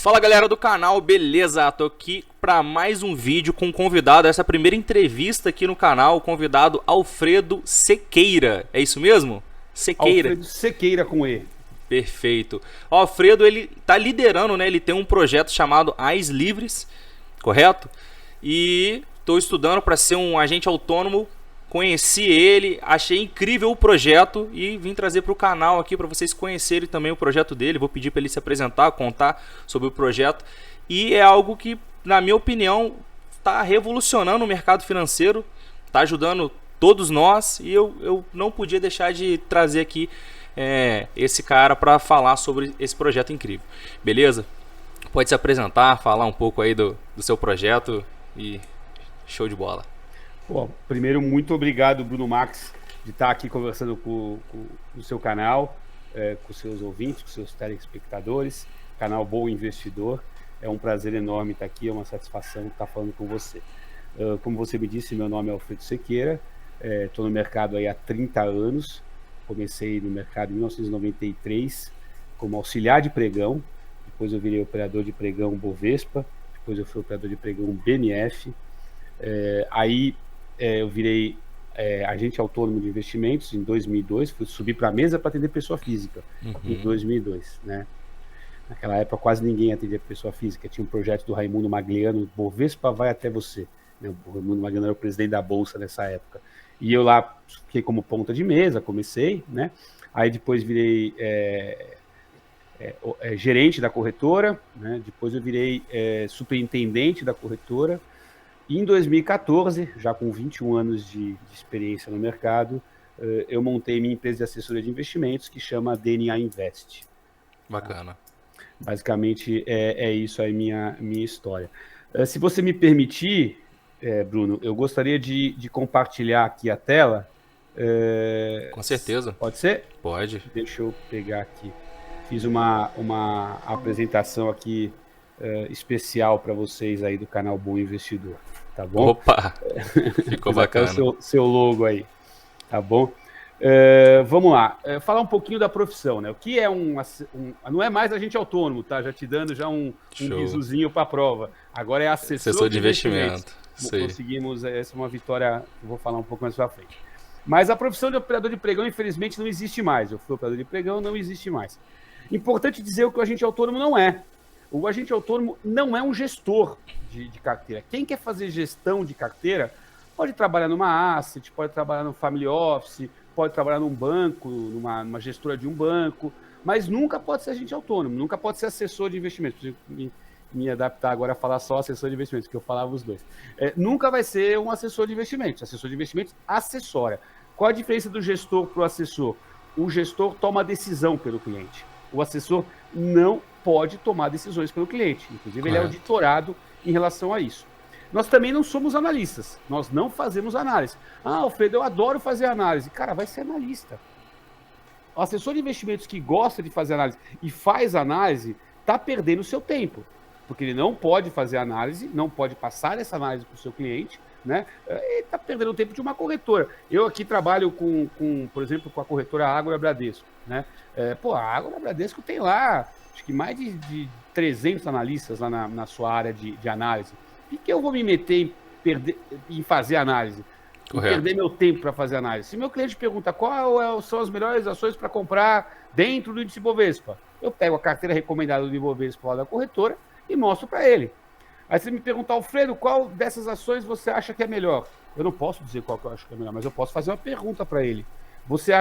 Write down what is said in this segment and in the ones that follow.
Fala galera do canal, beleza? Tô aqui para mais um vídeo com um convidado, essa primeira entrevista aqui no canal, o convidado Alfredo Sequeira, é isso mesmo? Sequeira. Alfredo Sequeira com E. Perfeito. O Alfredo, ele tá liderando, né? Ele tem um projeto chamado AIS Livres, correto? E tô estudando para ser um agente autônomo. Conheci ele, achei incrível o projeto e vim trazer para o canal aqui para vocês conhecerem também o projeto dele. Vou pedir para ele se apresentar, contar sobre o projeto. E é algo que, na minha opinião, está revolucionando o mercado financeiro, está ajudando todos nós e eu não podia deixar de trazer aqui esse cara para falar sobre esse projeto incrível. Beleza? Pode se apresentar, falar um pouco aí do seu projeto e show de bola. Bom, primeiro, muito obrigado, Bruno Max, de estar aqui conversando com o seu canal, com seus ouvintes, com seus telespectadores, canal Bom Investidor. É um prazer enorme estar aqui, é uma satisfação estar falando com você. Como você me disse, meu nome é Alfredo Sequeira, estou no mercado aí há 30 anos, comecei no mercado em 1993 como auxiliar de pregão, depois eu virei operador de pregão Bovespa, depois eu fui operador de pregão BMF, eu virei agente autônomo de investimentos em 2002, fui subir para a mesa para atender pessoa física em 2002, né? Naquela época quase ninguém atendia pessoa física, tinha um projeto do Raimundo Magliano, Bovespa vai até você, né? O Raimundo Magliano era o presidente da Bolsa nessa época, e eu lá fiquei como ponta de mesa, comecei, né? Aí depois virei gerente da corretora, né? Depois eu virei superintendente da corretora. E em 2014, já com 21 anos de experiência no mercado, eu montei minha empresa de assessoria de investimentos, que chama DNA Invest. Bacana. Basicamente, é isso aí minha história. Se você me permitir, Bruno, eu gostaria de compartilhar aqui a tela. Com certeza. Pode ser? Pode. Deixa eu pegar aqui. Fiz uma apresentação aqui especial para vocês aí do canal Bom Investidor, tá bom? Opa, ficou bacana. Seu logo aí, tá bom? Vamos lá, falar um pouquinho da profissão, né? O que é não é mais agente autônomo, tá? Já te dando já um risozinho para a prova. Agora é assessor de investimento. Conseguimos, essa é uma vitória que eu vou falar um pouco mais para frente. Mas a profissão de operador de pregão, infelizmente, não existe mais. Eu fui operador de pregão, não existe mais. Importante dizer o que o agente autônomo não é. O agente autônomo não é um gestor de carteira. Quem quer fazer gestão de carteira pode trabalhar numa asset, pode trabalhar no family office, pode trabalhar num banco, numa gestora de um banco, mas nunca pode ser agente autônomo, nunca pode ser assessor de investimentos. Preciso me adaptar agora a falar só assessor de investimentos, que eu falava os dois. Nunca vai ser um assessor de investimentos. Assessor de investimentos assessora. Qual a diferença do gestor para o assessor? O gestor toma decisão pelo cliente. O assessor não pode tomar decisões pelo cliente. Inclusive, ele é auditorado em relação a isso. Nós também não somos analistas. Nós não fazemos análise. Alfredo, eu adoro fazer análise. Cara, vai ser analista. O assessor de investimentos que gosta de fazer análise e faz análise está perdendo o seu tempo. Porque ele não pode fazer análise, não pode passar essa análise para o seu cliente, né? Ele está perdendo o tempo de uma corretora. Eu aqui trabalho por exemplo, com a corretora Ágora Bradesco, né? A Ágora Bradesco tem lá, acho que mais de 300 analistas lá na sua área de análise. Por que eu vou me meter em fazer análise? Perder meu tempo para fazer análise? Se meu cliente pergunta qual são as melhores ações para comprar dentro do índice Bovespa, eu pego a carteira recomendada do Bovespa lá da corretora e mostro para ele. Aí você me pergunta, Alfredo, qual dessas ações você acha que é melhor? Eu não posso dizer qual que eu acho que é melhor, mas eu posso fazer uma pergunta para ele. Você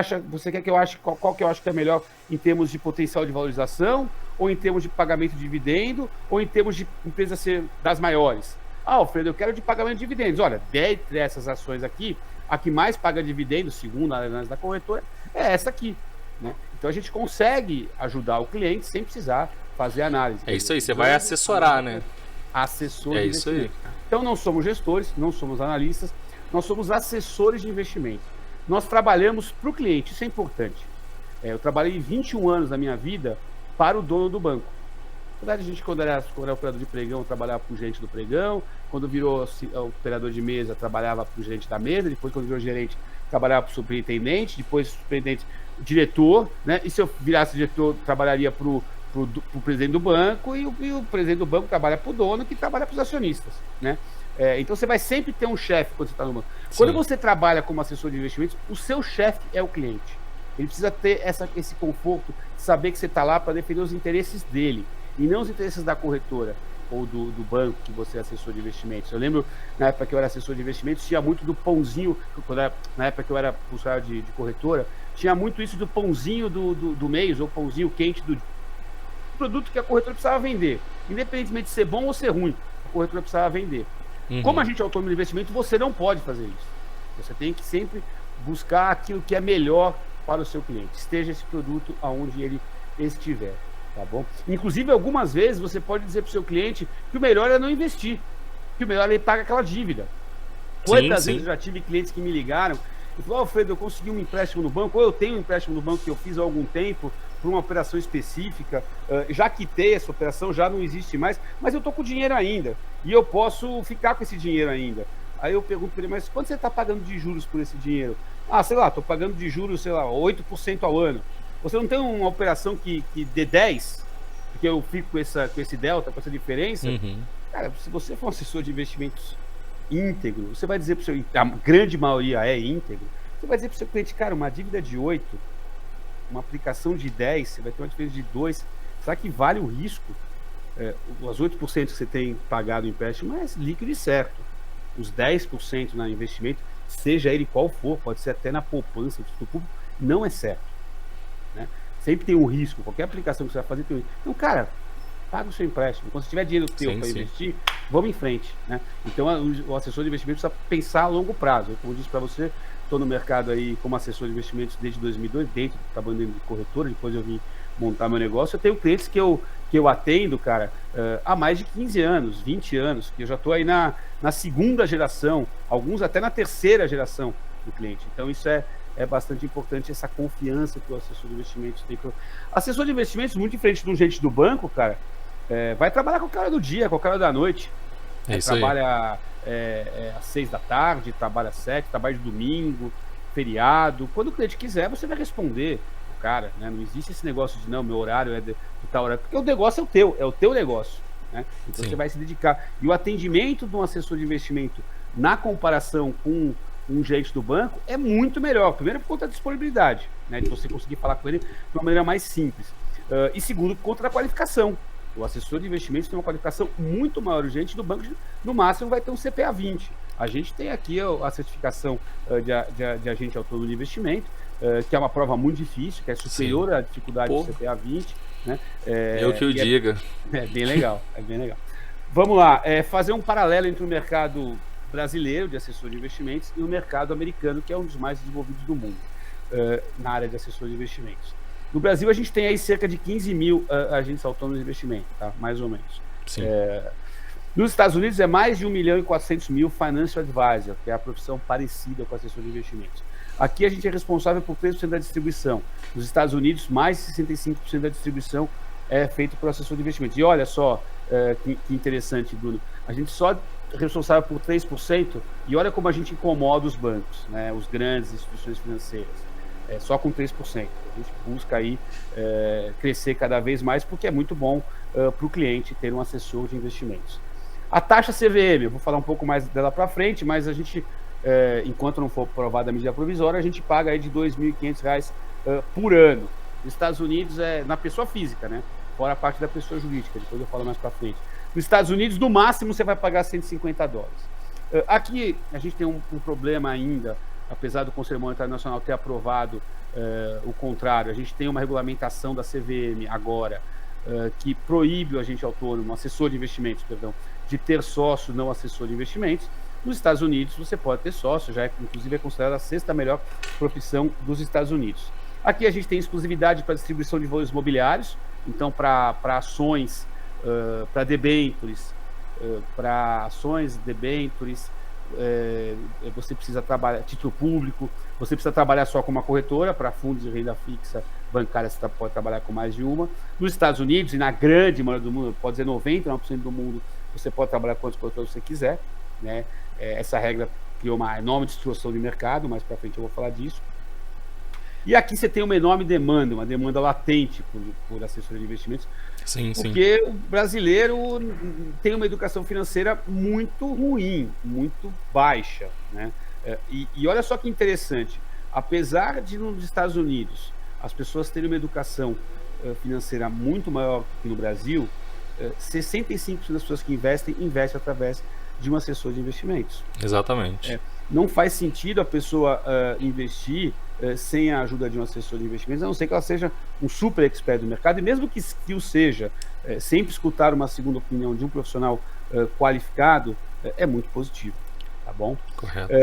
quer que eu ache qual que eu acho que é melhor em termos de potencial de valorização, ou em termos de pagamento de dividendo, ou em termos de empresa ser das maiores? Alfredo, eu quero de pagamento de dividendos. Olha, dentre essas ações aqui, a que mais paga dividendos, segundo a análise da corretora, é essa aqui, né? Então a gente consegue ajudar o cliente sem precisar fazer análise. É isso aí, você vai assessorar, né? Assessor de investimento. Isso aí. Então não somos gestores, não somos analistas, nós somos assessores de investimento. Nós trabalhamos para o cliente, isso é importante. Eu trabalhei 21 anos da minha vida para o dono do banco. Na verdade, a gente, quando era operador de pregão, trabalhava para o gerente do pregão. Quando virou operador de mesa, trabalhava para o gerente da mesa. Depois, quando virou gerente, trabalhava para o superintendente. Depois, superintendente, diretor, né? E se eu virasse diretor, trabalharia para o o presidente do banco e o presidente do banco trabalha para o dono, que trabalha para os acionistas, né? Então você vai sempre ter um chefe quando você está no banco. Sim. Quando você trabalha como assessor de investimentos, o seu chefe é o cliente. Ele precisa ter esse conforto de saber que você está lá para defender os interesses dele e não os interesses da corretora ou do banco que você é assessor de investimentos. Eu lembro, na época que eu era assessor de investimentos, tinha muito do pãozinho, na época que eu era funcionário de corretora, tinha muito isso do pãozinho do mês, ou pãozinho quente do produto que a corretora precisava vender. Independentemente de ser bom ou ser ruim, a corretora precisava vender. Uhum. Como agente autônomo de investimento, você não pode fazer isso. Você tem que sempre buscar aquilo que é melhor para o seu cliente, esteja esse produto aonde ele estiver, tá bom? Inclusive, algumas vezes você pode dizer para o seu cliente que o melhor é não investir, que o melhor é ele pagar aquela dívida. Quantas vezes eu já tive clientes que me ligaram e falaram: Alfredo, eu consegui um empréstimo no banco, ou eu tenho um empréstimo no banco que eu fiz há algum tempo por uma operação específica, já quitei essa operação, já não existe mais, mas eu estou com o dinheiro ainda e eu posso ficar com esse dinheiro ainda. Aí eu pergunto para ele: mas quanto você está pagando de juros por esse dinheiro? Sei lá, estou pagando de juros, sei lá, 8% ao ano. Você não tem uma operação que dê 10%, porque eu fico com esse delta, com essa diferença? Uhum. Cara, se você for um assessor de investimentos íntegro, você vai dizer para o seu, a grande maioria é íntegro, você vai dizer para o seu cliente: cara, uma dívida de 8%, uma aplicação de 10%, você vai ter uma diferença de 2%. Será que vale o risco? Os 8% que você tem pagado o empréstimo é líquido e certo. Os 10% no investimento, seja ele qual for, pode ser até na poupança, no título público, não é certo, né? Sempre tem um risco, qualquer aplicação que você vai fazer tem um risco. Então, cara, paga o seu empréstimo. Quando você tiver dinheiro teu para investir, vamos em frente, né? Então, o assessor de investimento precisa pensar a longo prazo. Como eu disse para você, estou no mercado aí como assessor de investimentos desde 2002, trabalhando dentro de corretora, depois eu vim montar meu negócio. Eu tenho clientes que eu atendo, cara, há mais de 15 anos, 20 anos, que eu já estou aí na segunda geração, alguns até na terceira geração do cliente. Então, isso é bastante importante, essa confiança que o assessor de investimentos tem. Assessor de investimentos, muito diferente de um gente do banco, cara, vai trabalhar com o cara do dia, com o cara da noite. Trabalha às 6 da tarde, trabalha às 7, trabalha de domingo, feriado. Quando o cliente quiser, você vai responder o cara, né? Não existe esse negócio de, não, meu horário é de tal horário, porque o negócio é o teu negócio, né? Então você vai se dedicar. E o atendimento de um assessor de investimento, na comparação com um gerente do banco, é muito melhor. Primeiro, por conta da disponibilidade, né? De você conseguir falar com ele de uma maneira mais simples. E segundo, por conta da qualificação. O assessor de investimentos tem uma qualificação muito maior. O gerente do banco, no máximo, vai ter um CPA 20. A gente tem aqui a certificação de agente autônomo de investimento, que é uma prova muito difícil, que é superior à dificuldade do CPA 20. Né? Eu que o diga. É bem legal, é bem legal. Vamos lá, fazer um paralelo entre o mercado brasileiro de assessor de investimentos e o mercado americano, que é um dos mais desenvolvidos do mundo, na área de assessor de investimentos. No Brasil, a gente tem aí cerca de 15 mil agentes autônomos de investimento, tá? Mais ou menos. Nos Estados Unidos, é mais de 1.400.000 Financial Advisor, que é a profissão parecida com assessor de investimentos. Aqui, a gente é responsável por 3% da distribuição. Nos Estados Unidos, mais de 65% da distribuição é feito por assessor de investimentos. E olha só que interessante, Bruno. A gente só é responsável por 3%, e olha como a gente incomoda os bancos, né? Os grandes instituições financeiras. Só com 3%. A gente busca aí crescer cada vez mais, porque é muito bom para o cliente ter um assessor de investimentos. A taxa CVM, eu vou falar um pouco mais dela para frente, mas a gente, enquanto não for aprovada a medida provisória, a gente paga aí de R$ 2.500 por ano. Nos Estados Unidos é na pessoa física, né? Fora a parte da pessoa jurídica, depois eu falo mais para frente. Nos Estados Unidos, no máximo, você vai pagar $150. Aqui, a gente tem um problema ainda, apesar do Conselho Monetário Nacional ter aprovado o contrário. A gente tem uma regulamentação da CVM agora, que proíbe o agente autônomo, assessor de investimentos, perdão, de ter sócio não assessor de investimentos. Nos Estados Unidos, você pode ter sócio, inclusive é considerada a 6ª melhor profissão dos Estados Unidos. Aqui a gente tem exclusividade para distribuição de valores imobiliários, então para ações, para debêntures, você precisa trabalhar título público, você precisa trabalhar só com uma corretora. Para fundos de renda fixa bancária, você pode trabalhar com mais de uma. Nos Estados Unidos, e na grande maioria do mundo, pode dizer 99% do mundo, você pode trabalhar com quantas corretoras você quiser, né? Essa regra criou uma enorme distorção de mercado, mais para frente eu vou falar disso. E aqui você tem uma enorme demanda, uma demanda latente por assessores de investimentos, porque o brasileiro tem uma educação financeira muito ruim, muito baixa, né? E olha só que interessante, apesar de nos Estados Unidos as pessoas terem uma educação financeira muito maior que no Brasil, 65% das pessoas que investem através de um assessor de investimentos. Exatamente. Não faz sentido a pessoa investir sem a ajuda de um assessor de investimentos, a não ser que ela seja um super expert do mercado, e mesmo que o seja, sempre escutar uma segunda opinião de um profissional qualificado é muito positivo, tá bom? Correto.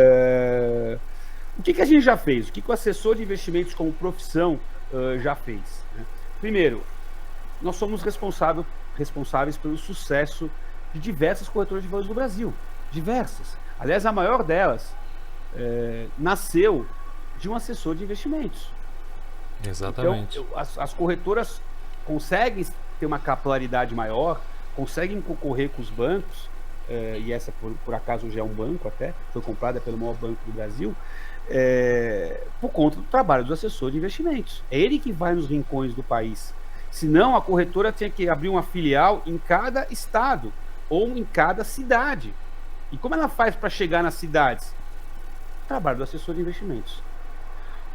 O que a gente já fez? O que o assessor de investimentos como profissão já fez, né? Primeiro, nós somos responsáveis pelo sucesso de diversas corretoras de valores do Brasil. Diversas. Aliás, a maior delas nasceu de um assessor de investimentos. Exatamente. Então, as corretoras conseguem ter uma capilaridade maior, conseguem concorrer com os bancos, e essa, por acaso, já é um banco até, foi comprada pelo maior banco do Brasil, por conta do trabalho do assessor de investimentos. É ele que vai nos rincões do país. Senão, a corretora tinha que abrir uma filial em cada estado ou em cada cidade. E como ela faz para chegar nas cidades? Trabalho do assessor de investimentos.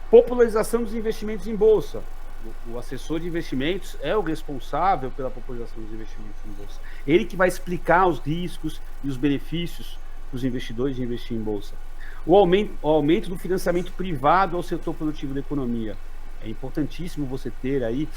Popularização dos investimentos em bolsa. O assessor de investimentos é o responsável pela popularização dos investimentos em bolsa. Ele que vai explicar os riscos e os benefícios dos investidores de investir em bolsa. O aumento do financiamento privado ao setor produtivo da economia. É importantíssimo você ter aí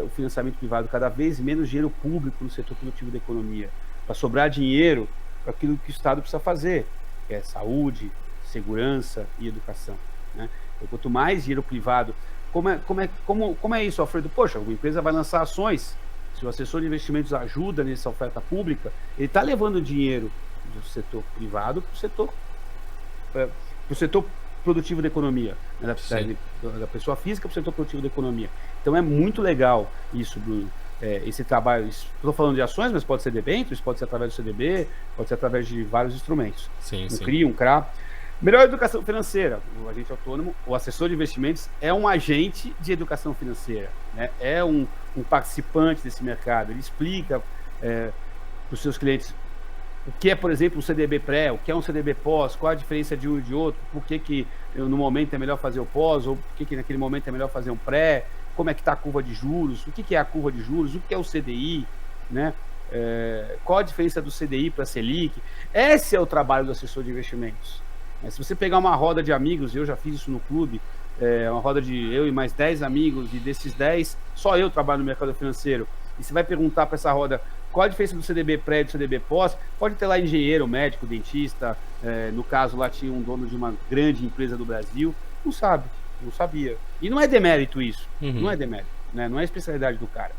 o financiamento privado, cada vez menos dinheiro público no setor produtivo da economia, para sobrar dinheiro para aquilo que o Estado precisa fazer, que é saúde, segurança e educação, né? Então, quanto mais dinheiro privado, como é isso, Alfredo? Poxa, uma empresa vai lançar ações, se o assessor de investimentos ajuda nessa oferta pública, ele está levando dinheiro do setor privado para o setor produtivo da economia, né? Da pessoa física para o setor produtivo da economia. Então é muito legal isso, Bruno. Esse trabalho, estou falando de ações, mas pode ser debêntures, pode ser através do CDB, pode ser através de vários instrumentos. Um CRI, um CRA. Melhor educação financeira. O agente autônomo, o assessor de investimentos é um agente de educação financeira, né? É um participante desse mercado. Ele explica para os seus clientes o que é, por exemplo, um CDB pré, o que é um CDB pós, qual a diferença de um e de outro, por que no momento é melhor fazer o pós, ou por que naquele momento é melhor fazer um pré, como é que está a curva de juros, o que é a curva de juros, o que é o CDI, né? Qual a diferença do CDI para a Selic. Esse é o trabalho do assessor de investimentos. Se você pegar uma roda de amigos, eu já fiz isso no clube, uma roda de eu e mais 10 amigos, e desses 10, só eu trabalho no mercado financeiro, e você vai perguntar para essa roda qual a diferença do CDB pré e do CDB pós, pode ter lá engenheiro, médico, dentista, no caso lá tinha um dono de uma grande empresa do Brasil, não sabia. E não é demérito isso, não é demérito, né? Não é a especialidade do cara.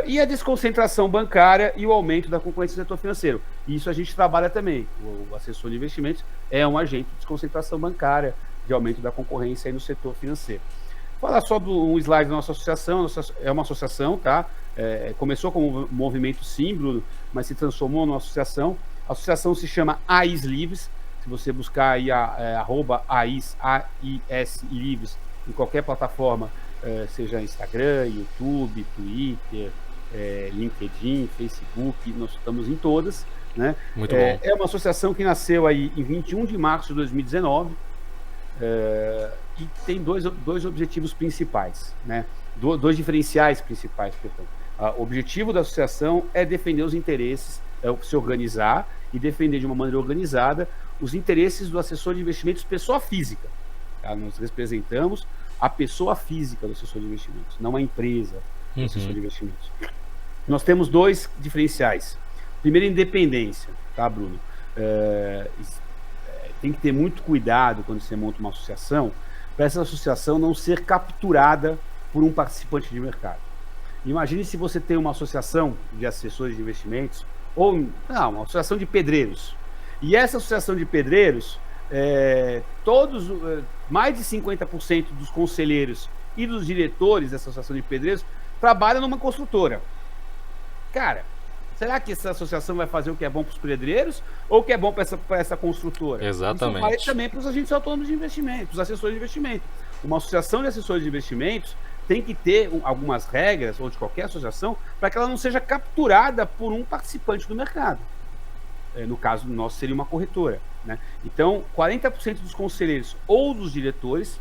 E a desconcentração bancária e o aumento da concorrência do setor financeiro. Isso a gente trabalha também. O assessor de investimentos é um agente de desconcentração bancária, de aumento da concorrência aí no setor financeiro. Vou falar só um slide da nossa associação. É uma associação, tá? Começou como um movimento sim, Bruno, mas se transformou numa associação. A associação se chama AIS Livres. Se você buscar aí @AIS Livres em qualquer plataforma, seja Instagram, YouTube, Twitter, LinkedIn, Facebook, nós estamos em todas, né? Muito bom. É uma associação que nasceu aí em 21 de março de 2019 e tem dois objetivos principais, né? Dois diferenciais principais, perdão. O objetivo da associação é defender os interesses, se organizar e defender de uma maneira organizada os interesses do assessor de investimentos pessoa física. Tá? Nós representamos a pessoa física do assessor de investimentos, não a empresa do assessor de investimentos. Nós temos dois diferenciais. Primeiro, independência, tá, Bruno? Tem que ter muito cuidado quando você monta uma associação, para essa associação não ser capturada por um participante de mercado. Imagine se você tem uma associação de assessores de investimentos, ou uma associação de pedreiros. E essa associação de pedreiros, mais de 50% dos conselheiros e dos diretores dessa associação de pedreiros trabalham numa construtora. Cara, será que essa associação vai fazer o que é bom para os pedreiros ou o que é bom para essa construtora? Exatamente. Isso vale também para os agentes autônomos de investimento, os assessores de investimento. uma associação de assessores de investimentos tem que ter algumas regras, ou de qualquer associação, para que ela não seja capturada por um participante do mercado. No caso nosso, seria uma corretora, né? Então, 40% dos conselheiros ou dos diretores,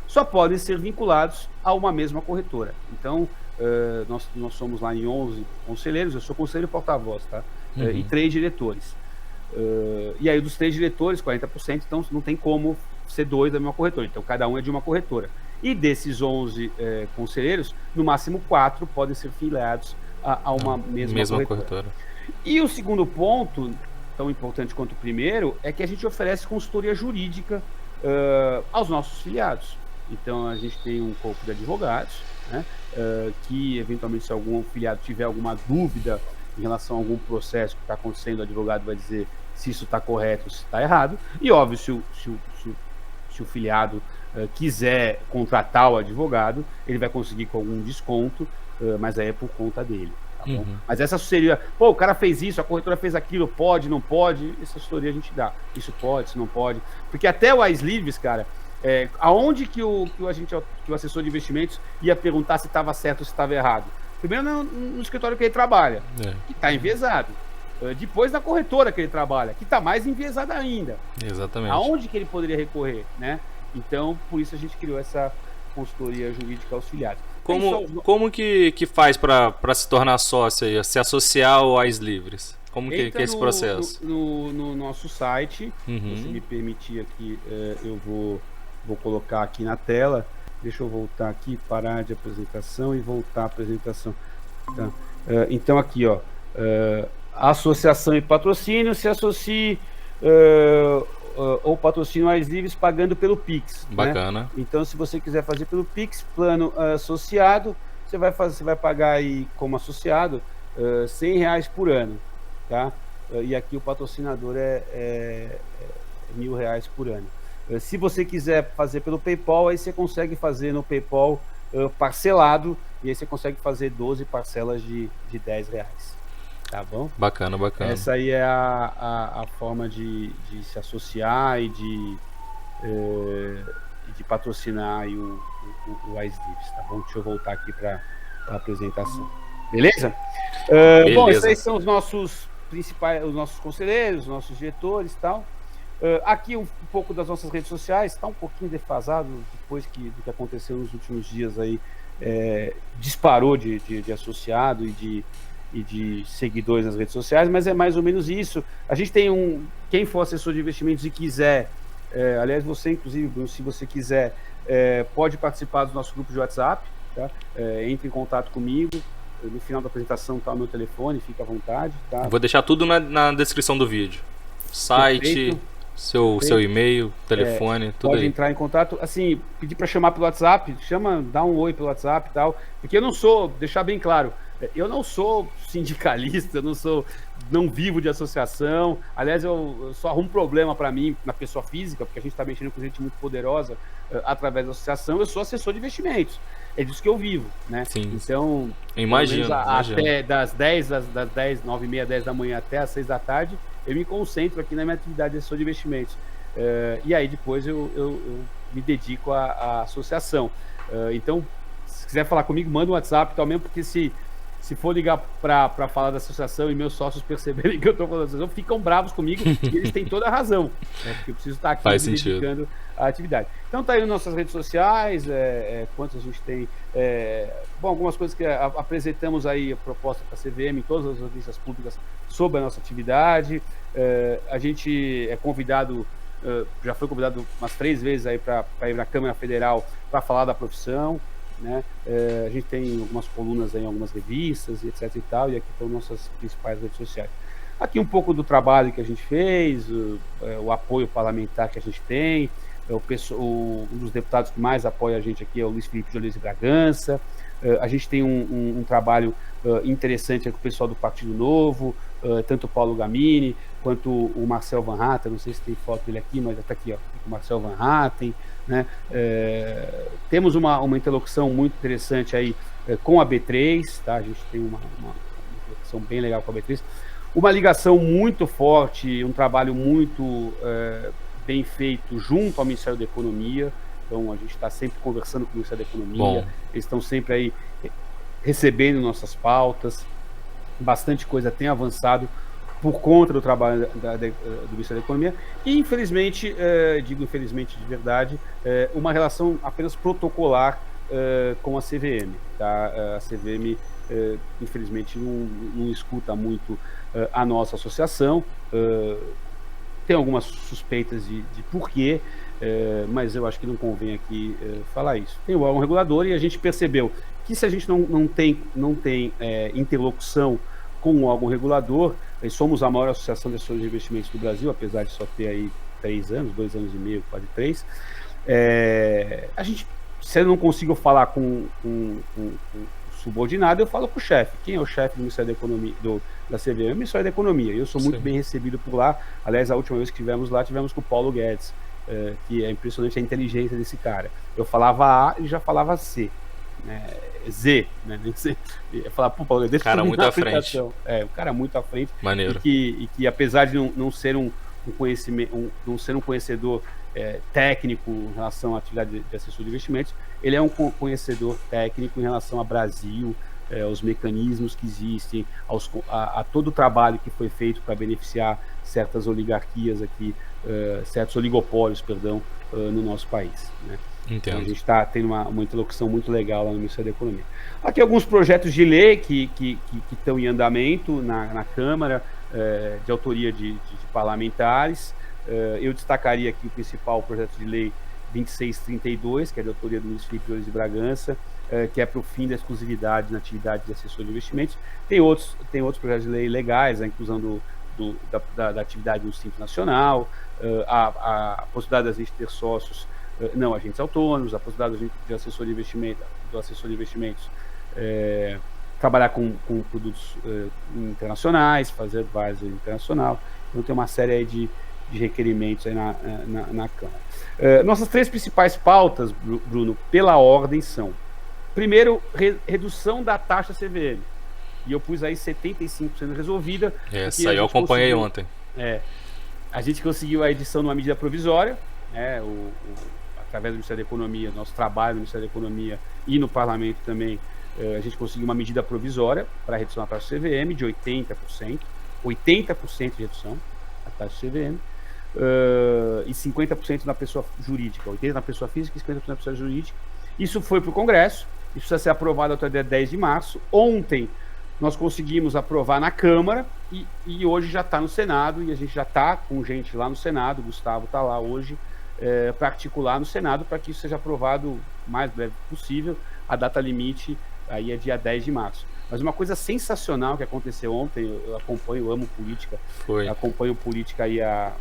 só podem ser vinculados a uma mesma corretora. Então, nós somos lá em 11 conselheiros, eu sou conselheiro porta-voz, tá? E 3 diretores. E aí, dos 3 diretores, 40%, então não tem como ser 2 da mesma corretora. Então, cada um é de uma corretora. E desses 11 conselheiros, no máximo 4 podem ser filiados a uma mesma corretora. E o segundo ponto, tão importante quanto o primeiro, é que a gente oferece consultoria jurídica aos nossos filiados. Então, a gente tem um corpo de advogados, né, que, eventualmente, se algum filiado tiver alguma dúvida em relação a algum processo que está acontecendo, o advogado vai dizer se isso está correto ou se está errado. E, óbvio, se o filiado quiser contratar o advogado, ele vai conseguir com algum desconto, mas aí é por conta dele. Tá bom? Mas essa assessoria, o cara fez isso, a corretora fez aquilo, pode, não pode, essa assessoria a gente dá. Isso pode, isso não pode. Porque até o AIS Livres, cara, aonde que o assessor de investimentos ia perguntar se estava certo ou se estava errado? Primeiro no escritório que ele trabalha, que está enviesado. Depois na corretora que ele trabalha, que está mais enviesada ainda. Exatamente. Aonde que ele poderia recorrer, né? Então, por isso a gente criou essa consultoria jurídica aos filiados. Como que faz para se tornar sócio aí, se associar ao AIS Livres? Como que é esse processo? No nosso site, se me permitir aqui, eu vou colocar aqui na tela. Deixa eu voltar aqui, parar de apresentação e voltar à apresentação. Tá. Então aqui, ó, associação e patrocínio, se associe ou patrocínio AIS Livres pagando pelo Pix. Bacana. Né? Então, se você quiser fazer pelo Pix, plano associado, você vai pagar aí como associado R$100 por ano. Tá? E aqui o patrocinador é R$1.000 por ano. Se você quiser fazer pelo PayPal, aí você consegue fazer no PayPal parcelado, e aí você consegue fazer 12 parcelas de R$10. Tá bom? Bacana. Essa aí é a forma de se associar e de patrocinar aí o AIS Livres, tá bom? Deixa eu voltar aqui para a apresentação. Beleza? Bom, esses aí são os nossos principais, os nossos conselheiros, os nossos diretores e tal. Aqui um pouco das nossas redes sociais, está um pouquinho defasado depois do que aconteceu nos últimos dias aí, disparou de associado e de seguidores nas redes sociais, mas é mais ou menos isso. A gente tem quem for assessor de investimentos e quiser, aliás, você inclusive, Bruno, se você quiser, pode participar do nosso grupo de WhatsApp, tá? Entre em contato comigo, no final da apresentação está o meu telefone, fica à vontade, tá? Vou deixar tudo na descrição do vídeo, site, seu e-mail, telefone, tudo pode aí. Entrar em contato, assim, pedir para chamar pelo WhatsApp, dá um oi pelo WhatsApp e tal, porque eu não sou, deixar bem claro, eu não sou sindicalista, não vivo de associação. Aliás, eu só arrumo problema para mim na pessoa física, porque a gente está mexendo com gente muito poderosa através da associação. Eu sou assessor de investimentos, é disso que eu vivo, né? Sim. Então, imagino. Até das 9h30, 10 da manhã até as 6 da tarde, eu me concentro aqui na minha atividade de assessor de investimentos. E aí depois eu me dedico à associação. Então, se quiser falar comigo, manda um WhatsApp também, porque se for ligar para falar da associação e meus sócios perceberem que eu estou falando da associação, ficam bravos comigo e eles têm toda a razão, né? Porque eu preciso estar aqui me dedicando à atividade. Então tá aí nas nossas redes sociais, quantas a gente tem. Bom, algumas coisas que apresentamos aí, a proposta para a CVM em todas as audiências públicas sobre a nossa atividade. A gente é convidado, já foi convidado umas 3 vezes aí para ir na Câmara Federal para falar da profissão. Né? A gente tem algumas colunas aí em algumas revistas, etc e tal, e aqui estão nossas principais redes sociais. Aqui um pouco do trabalho que a gente fez, o apoio parlamentar que a gente tem, um dos deputados que mais apoia a gente aqui é o Luiz Felipe de Oliveira Bragança. A gente tem um trabalho interessante com o pessoal do Partido Novo, tanto o Paulo Gamini quanto o Marcel Van Hatten, não sei se tem foto dele aqui, mas está aqui, ó, o Marcel Van Hatten, né? Temos uma interlocução muito interessante aí com a B3, tá? A gente tem uma interlocução bem legal com a B3, uma ligação muito forte, um trabalho muito bem feito junto ao Ministério da Economia. Então, a gente está sempre conversando com o Ministério da Economia. Bom. Eles estão sempre aí recebendo nossas pautas. Bastante coisa tem avançado por conta do trabalho do Ministério da Economia. E, infelizmente, digo infelizmente de verdade, uma relação apenas protocolar com a CVM. Tá? A CVM, infelizmente, não escuta muito a nossa associação. Tem algumas suspeitas de porquê, mas eu acho que não convém aqui falar isso. Tem o órgão regulador e a gente percebeu que se a gente não tem interlocução com o órgão regulador, somos a maior associação de assessores de investimentos do Brasil, apesar de só ter aí 3 anos, 2 anos e meio, quase 3, a gente, se eu não consigo falar com o subordinado, eu falo com o chefe. Quem é o chefe do Ministério da Economia, da CVM? É o Ministério da Economia. Eu sou muito bem recebido por lá. Aliás, a última vez que estivemos lá, tivemos com o Paulo Guedes, que é impressionante a inteligência desse cara. Eu falava A, ele já falava C. Z, né? Eu falava, pô, Paulo, deixa eu cara muito à frente. Um cara muito à frente. Maneiro. E que apesar de não ser um conhecedor técnico em relação à atividade de assessor de investimentos, ele é um conhecedor técnico em relação ao Brasil, aos mecanismos que existem, a todo o trabalho que foi feito para beneficiar certas oligarquias aqui, certos oligopólios, perdão, no nosso país, né? Então, a gente está tendo uma interlocução muito legal lá no Ministério da Economia. Aqui alguns projetos de lei que estão em andamento na Câmara, de autoria de parlamentares. Eu destacaria aqui o principal projeto de lei 2632, que é de autoria do ministro Felipe Loures de Bragança, que é para o fim da exclusividade na atividade de assessor de investimentos. Tem outros projetos de lei legais, a inclusão da atividade no Simples Nacional, a possibilidade da gente ter sócios não agentes autônomos, a possibilidade de assessor de investimento, do assessor de investimentos trabalhar com produtos internacionais, fazer advisory internacional. Então tem uma série aí de requerimentos aí na Câmara. Nossas 3 principais pautas, Bruno, pela ordem são: primeiro, redução da taxa CVM, e eu pus aí 75% resolvida. Essa aí eu acompanhei ontem. A gente conseguiu a edição numa medida provisória, através do Ministério da Economia, nosso trabalho no Ministério da Economia e no Parlamento também, a gente conseguiu uma medida provisória para redução da taxa CVM de 80%, 80% de redução da taxa CVM, e 50% na pessoa jurídica, 80% na pessoa física e 50% na pessoa jurídica. Isso foi para o Congresso, isso precisa ser aprovado até o dia 10 de março. Ontem nós conseguimos aprovar na Câmara e hoje já está no Senado, e a gente já está com gente lá no Senado, o Gustavo está lá hoje, para articular no Senado para que isso seja aprovado o mais breve possível. A data limite aí é dia 10 de março. Mas uma coisa sensacional que aconteceu ontem, eu acompanho, eu amo política, acompanho política aí há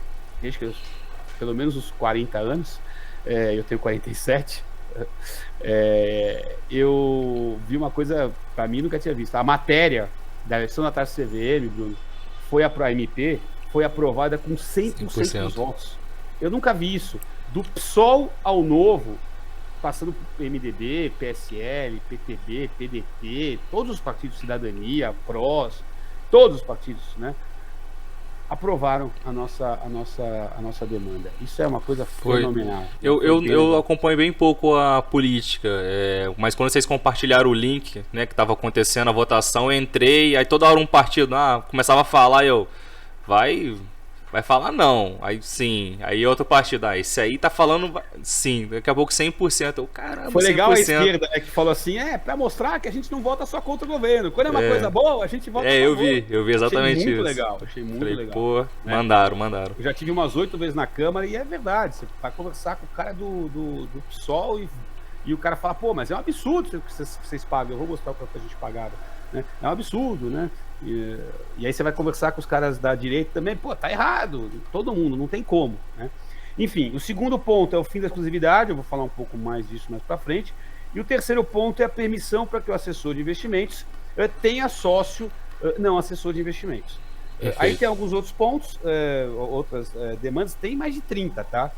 pelo menos uns 40 anos, eu tenho 47, eu vi uma coisa, para mim, nunca tinha visto. A matéria da versão da taxa CVM, Bruno, a MP, foi aprovada com 100% dos votos. Eu nunca vi isso. Do PSOL ao Novo, passando por MDB, PSL, PTB, PDT, todos os partidos, Cidadania, PROS, todos os partidos, né, aprovaram a nossa demanda. Isso é uma coisa fenomenal. Eu acompanho bem pouco a política, mas quando vocês compartilharam o link, né, que estava acontecendo a votação, eu entrei, aí toda hora um partido começava a falar, vai falar não, aí sim, aí outro partido, esse aí tá falando sim, daqui a pouco 100%, caramba, foi legal 100%. A esquerda, que falou assim, para mostrar que a gente não vota só contra o governo, quando é uma coisa boa, a gente vota a favor. Eu vi exatamente isso. Achei muito legal. Pô, mandaram. Eu já tive umas 8 vezes na Câmara e é verdade, você vai conversar com o cara do PSOL e o cara fala, pô, mas é um absurdo que vocês pagam, eu vou mostrar o quanto a gente pagava, né? É um absurdo, né? E aí você vai conversar com os caras da direita também, pô, tá errado, todo mundo, não tem como, né? Enfim, o segundo ponto é o fim da exclusividade, eu vou falar um pouco mais disso mais para frente, e o terceiro ponto é a permissão para que o assessor de investimentos tenha sócio não assessor de investimentos. Aí tem alguns outros pontos, outras demandas, tem mais de 30, tá?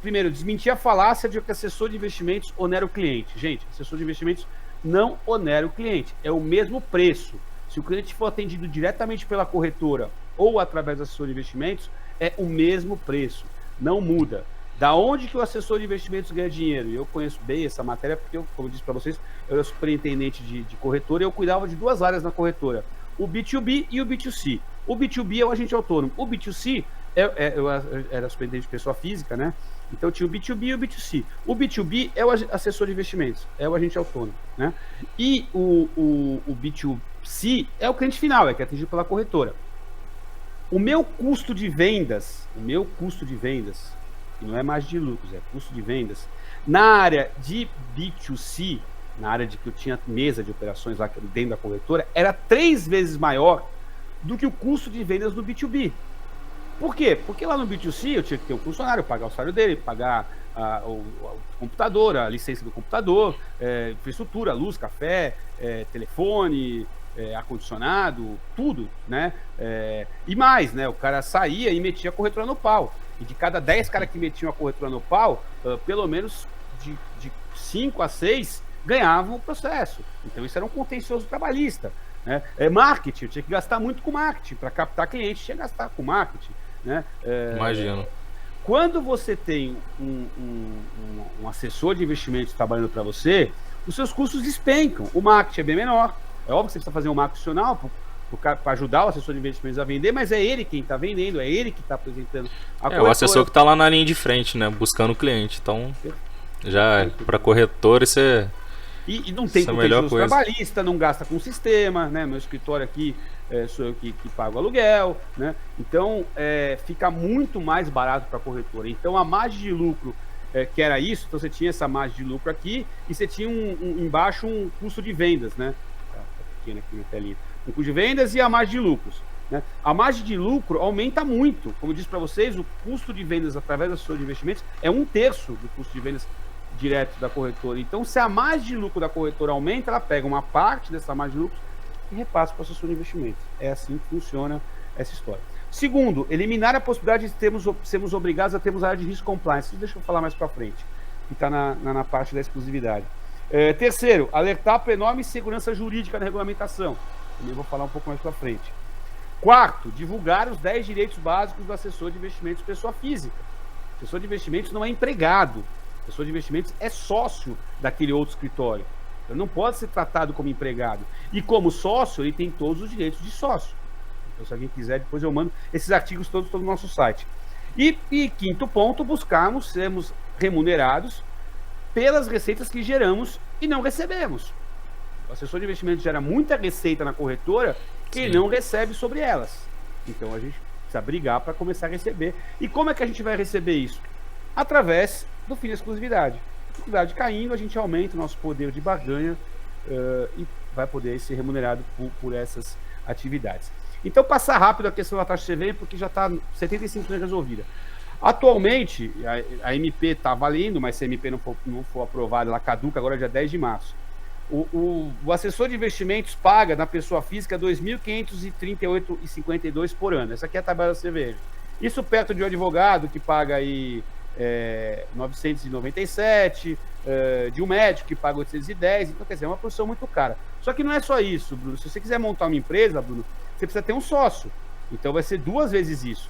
Primeiro, desmentir a falácia de que assessor de investimentos onera o cliente. Gente, assessor de investimentos não onera o cliente, é o mesmo preço. Se o cliente for atendido diretamente pela corretora ou através do assessor de investimentos, é o mesmo preço, não muda. Da onde que o assessor de investimentos ganha dinheiro? E eu conheço bem essa matéria, porque eu, como eu disse para vocês, eu era superintendente de corretora e eu cuidava de duas áreas na corretora, o B2B e o B2C. O B2B é o agente autônomo. O B2C, eu era superintendente de pessoa física, né? Então tinha o B2B e o B2C. O B2B é o assessor de investimentos, é o agente autônomo, né? E o B2C é o cliente final, é que é atendido pela corretora. O meu custo de vendas, que não é margem de lucros, é custo de vendas, na área de B2C, na área de que eu tinha mesa de operações lá dentro da corretora, era 3 vezes maior do que o custo de vendas do B2B. Por quê? Porque lá no B2C eu tinha que ter um funcionário, pagar o salário dele, pagar o computador, a licença do computador, infraestrutura, luz, café, telefone, ar-condicionado, tudo, né? E mais, né? O cara saía e metia a corretora no pau. E de cada 10 caras que metiam a corretora no pau, pelo menos de 5 a 6 ganhavam o processo. Então isso era um contencioso trabalhista. Né? Marketing, eu tinha que gastar muito com marketing. Para captar cliente, tinha que gastar com marketing. Né? Imagino. Quando você tem um assessor de investimentos trabalhando para você, os seus custos despencam. O marketing é bem menor. É óbvio que você precisa fazer um marketing profissional para ajudar o assessor de investimentos a vender, mas é ele quem está vendendo, é ele que está apresentando a corretora. O assessor que está lá na linha de frente, né? Buscando o cliente. Então, já para corretor, isso é... E não tem contencioso trabalhista, não gasta com sistema, né? Meu escritório aqui sou eu que pago aluguel, né? Então, fica muito mais barato para a corretora. Então, a margem de lucro, que era isso, então você tinha essa margem de lucro aqui e você tinha embaixo um custo de vendas, né? Tá pequeno aqui na telinha. Um custo de vendas e a margem de lucros. Né? A margem de lucro aumenta muito. Como eu disse para vocês, o custo de vendas através do assessor de investimentos é 1/3 do custo de vendas direto da corretora. Então, se a margem de lucro da corretora aumenta, ela pega uma parte dessa margem de lucro e repassa para o assessor de investimentos. É assim que funciona essa história. Segundo, eliminar a possibilidade de sermos obrigados a termos a área de risco compliance. Isso deixa eu falar mais para frente, que está na parte da exclusividade. Terceiro, alertar para enorme insegurança jurídica na regulamentação. Também vou falar um pouco mais para frente. Quarto, divulgar os 10 direitos básicos do assessor de investimentos pessoa física. O assessor de investimentos não é empregado. O assessor de investimentos é sócio daquele outro escritório. Então não pode ser tratado como empregado. E como sócio, ele tem todos os direitos de sócio. Então, se alguém quiser, depois eu mando esses artigos todos no nosso site. E quinto ponto, sermos remunerados pelas receitas que geramos e não recebemos. O assessor de investimentos gera muita receita na corretora que ele não recebe sobre elas. Então a gente precisa brigar para começar a receber. E como é que a gente vai receber isso? Através do fim da exclusividade. A exclusividade caindo, a gente aumenta o nosso poder de barganha e vai poder ser remunerado por essas atividades. Então, passar rápido a questão da taxa CVM, porque já está 75% resolvida. Atualmente, a MP está valendo, mas se a MP não for aprovada, ela caduca agora dia 10 de março. O assessor de investimentos paga na pessoa física R$ 2.538,52 por ano. Essa aqui é a tabela da CVM. Isso perto de um advogado que paga aí 997, de um médico que paga 810. Então, quer dizer, é uma profissão muito cara. Só que não é só isso, Bruno. Se você quiser montar uma empresa, Bruno, você precisa ter um sócio. Então, vai ser 2 vezes isso.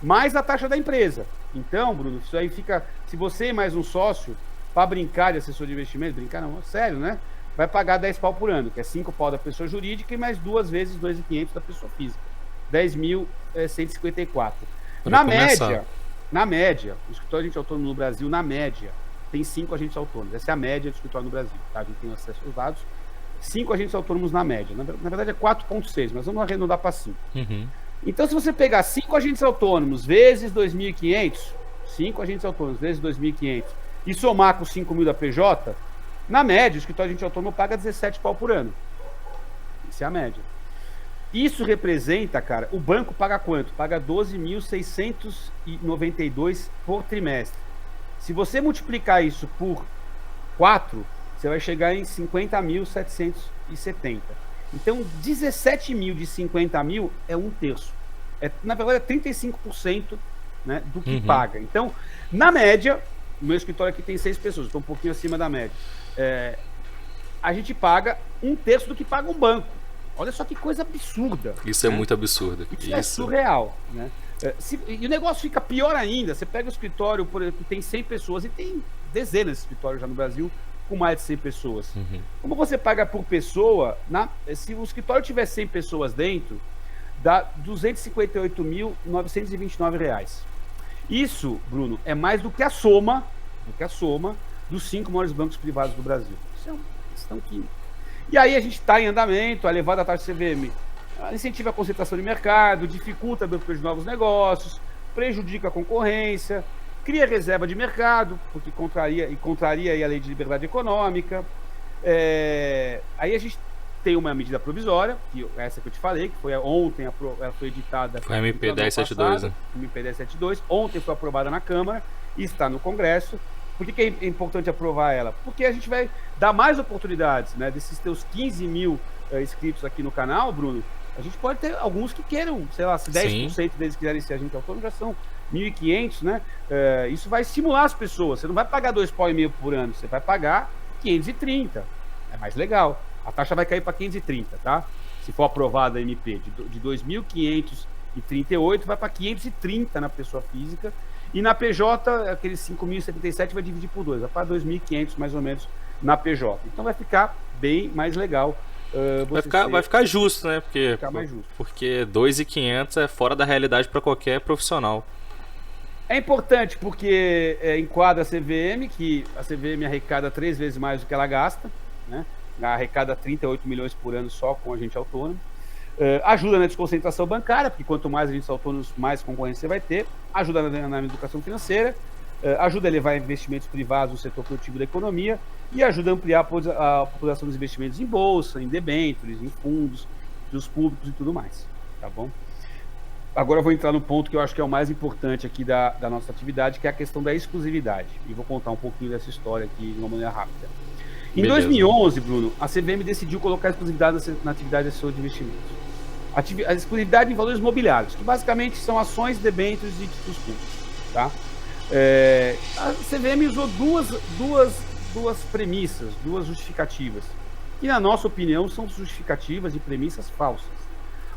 Mais a taxa da empresa. Então, Bruno, isso aí fica... Se você e mais um sócio, para brincar de assessor de investimento, brincar não, sério, né? Vai pagar 10 pau por ano, que é 5 pau da pessoa jurídica e mais 2 vezes 2.500 da pessoa física. 10.154. Na média, o escritório de agente autônomo no Brasil, na média, tem 5 agentes autônomos. Essa é a média do escritório no Brasil, tá? A gente tem acesso aos dados. 5 agentes autônomos na média. Na verdade é 4,6, mas vamos arredondar para 5. Uhum. Então, se você pegar 5 agentes autônomos vezes 2.500, 5 agentes autônomos vezes 2.500 e somar com 5 mil da PJ, na média, o escritório de agente autônomo paga 17 pau por ano. Isso é a média. Isso representa, cara, o banco paga quanto? Paga 12.692 por trimestre. Se você multiplicar isso por 4, você vai chegar em 50.770. Então, 17 mil de 50 mil é 1/3. Na verdade, é 35%, né, do que paga. Então, na média, o meu escritório aqui tem 6 pessoas, estou um pouquinho acima da média. A gente paga 1/3 do que paga um banco. Olha só que coisa absurda. Isso, né? É muito absurdo. Isso é surreal. Né? E o negócio fica pior ainda. Você pega o escritório, por exemplo, que tem 100 pessoas, e tem dezenas de escritórios já no Brasil com mais de 100 pessoas. Como você paga por pessoa, se o escritório tiver 100 pessoas dentro, dá R$ 258.929. Isso, Bruno, é mais do que a soma dos 5 maiores bancos privados do Brasil. Isso é uma questão que... E aí a gente está em andamento, a elevada taxa CVM incentiva a concentração de mercado, dificulta a abertura de novos negócios, prejudica a concorrência, cria reserva de mercado, porque contraria a lei de liberdade econômica. Aí a gente tem uma medida provisória, que essa que eu te falei, que foi ontem, ela foi editada... Foi a MP 1072, né? MP 1072, ontem foi aprovada na Câmara e está no Congresso. Por que é importante aprovar ela? Porque a gente vai dar mais oportunidades, né? Desses teus 15 mil inscritos aqui no canal, Bruno, a gente pode ter alguns que queiram, sei lá, se 10% Sim. deles quiserem ser agente autônomo, já são 1.500, né? Isso vai estimular as pessoas. Você não vai pagar 2,5 pau por ano, você vai pagar 530. É mais legal. A taxa vai cair para 530, tá? Se for aprovada a MP, de 2.538 vai para 530 na pessoa física. E na PJ, aqueles 5.077 vai dividir por 2, vai para 2.500 mais ou menos na PJ. Então vai ficar bem mais legal. Vai ficar justo, né? Mais justo. Porque 2.500 é fora da realidade para qualquer profissional. É importante porque enquadra a CVM, que a CVM arrecada 3 vezes mais do que ela gasta, né? Arrecada 38 milhões por ano só com agente autônomo. Ajuda na desconcentração bancária, porque quanto mais agentes autônomos, mais concorrência você vai ter. Ajuda na educação financeira. Ajuda a levar investimentos privados no setor produtivo da economia. E ajuda a ampliar a população dos investimentos em bolsa, em debêntures, em fundos, dos públicos e tudo mais. Tá bom? Agora eu vou entrar no ponto que eu acho que é o mais importante aqui da nossa atividade, que é a questão da exclusividade. E vou contar um pouquinho dessa história aqui de uma maneira rápida. Em 2011, Bruno, a CVM decidiu colocar a exclusividade na atividade de assessor de investimentos. A exclusividade em valores mobiliários, que basicamente são ações, debêntures e títulos públicos. Tá? A CVM usou duas premissas, duas justificativas, que na nossa opinião são justificativas e premissas falsas.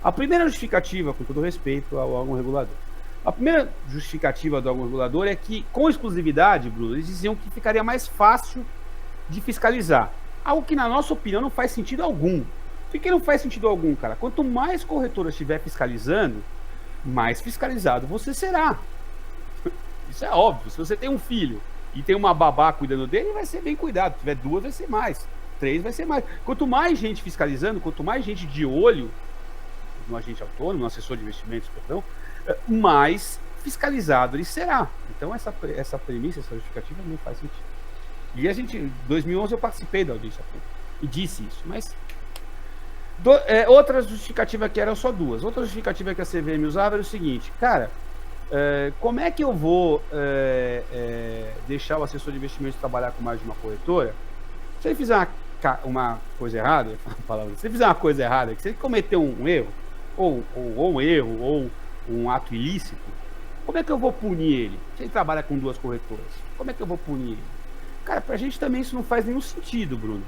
A primeira justificativa, com todo respeito ao órgão regulador, a primeira justificativa do órgão regulador é que, com exclusividade, Bruno, eles diziam que ficaria mais fácil de fiscalizar. Algo que, na nossa opinião, não faz sentido algum. Por que não faz sentido algum, cara? Quanto mais corretora estiver fiscalizando, mais fiscalizado você será. Isso é óbvio. Se você tem um filho e tem uma babá cuidando dele, vai ser bem cuidado. Se tiver 2, vai ser mais. 3 vai ser mais. Quanto mais gente fiscalizando, quanto mais gente de olho no agente autônomo, no assessor de investimentos, perdão, mais fiscalizado ele será. Então essa premissa, essa justificativa não faz sentido. E em 2011 eu participei da audiência pública e disse isso, mas outra justificativa que eram só duas. Outra justificativa que a CVM usava era o seguinte, cara, como é que eu vou deixar o assessor de investimentos trabalhar com mais de uma corretora? Se ele fizer uma coisa errada, se ele fizer uma coisa errada, se ele cometer um erro, ou um erro, ou um ato ilícito, como é que eu vou punir ele? Se ele trabalha com 2 corretoras, como é que eu vou punir ele? Cara, pra gente também isso não faz nenhum sentido, Bruno.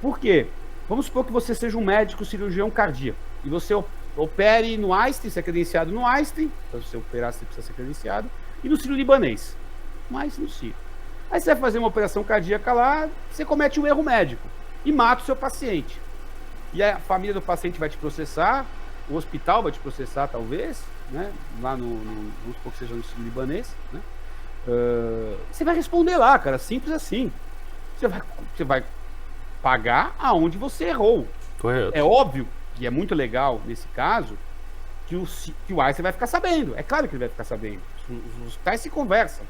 Por quê? Vamos supor que você seja um médico cirurgião cardíaco e você opere no Einstein, você é credenciado no Einstein, para você operar você precisa ser credenciado, e no Sírio-Libanês, mas no Sírio. Aí você vai fazer uma operação cardíaca lá, você comete um erro médico e mata o seu paciente. E a família do paciente vai te processar, o hospital vai te processar talvez, né? Lá vamos supor que seja no Sírio-Libanês, né? Você vai responder lá, cara, simples assim. Você vai pagar aonde você errou. Correto. É óbvio que é muito legal nesse caso que o Einstein vai ficar sabendo. É claro que ele vai ficar sabendo. Os hospitais se conversam,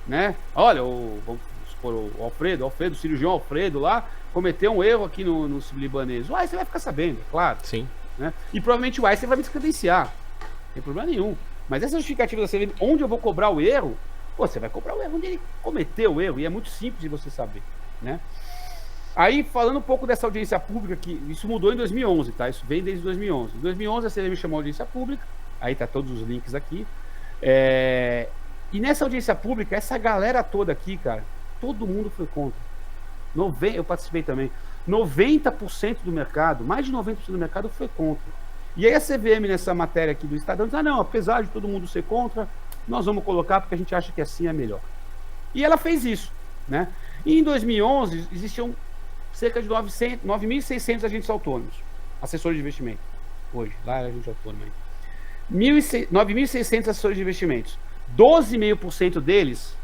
né? Olha, vamos supor, o Alfredo, o cirurgião Alfredo lá cometeu um erro aqui no Sírio-Libanês. O Einstein vai ficar sabendo, é claro. Sim. Né? E provavelmente o Einstein vai me descredenciar. Não tem problema nenhum. Mas essa justificativa da CVM, onde eu vou cobrar o erro, você vai cobrar o erro onde ele cometeu o erro, e é muito simples de você saber, né? Aí, falando um pouco dessa audiência pública, que isso mudou em 2011, tá? Isso vem desde 2011. Em 2011, a CVM chamou a audiência pública, aí tá todos os links aqui. E nessa audiência pública, essa galera toda aqui, cara, todo mundo foi contra. Eu participei também. 90% do mercado, mais de 90% do mercado foi contra. E aí a CVM, nessa matéria aqui do Estadão, diz, não, apesar de todo mundo ser contra, nós vamos colocar porque a gente acha que assim é melhor. E ela fez isso, né? E em 2011, existiam cerca de 9.600 agentes autônomos, assessores de investimento. Hoje, lá é agente autônomo aí. 9.600 assessores de investimentos. 12,5% deles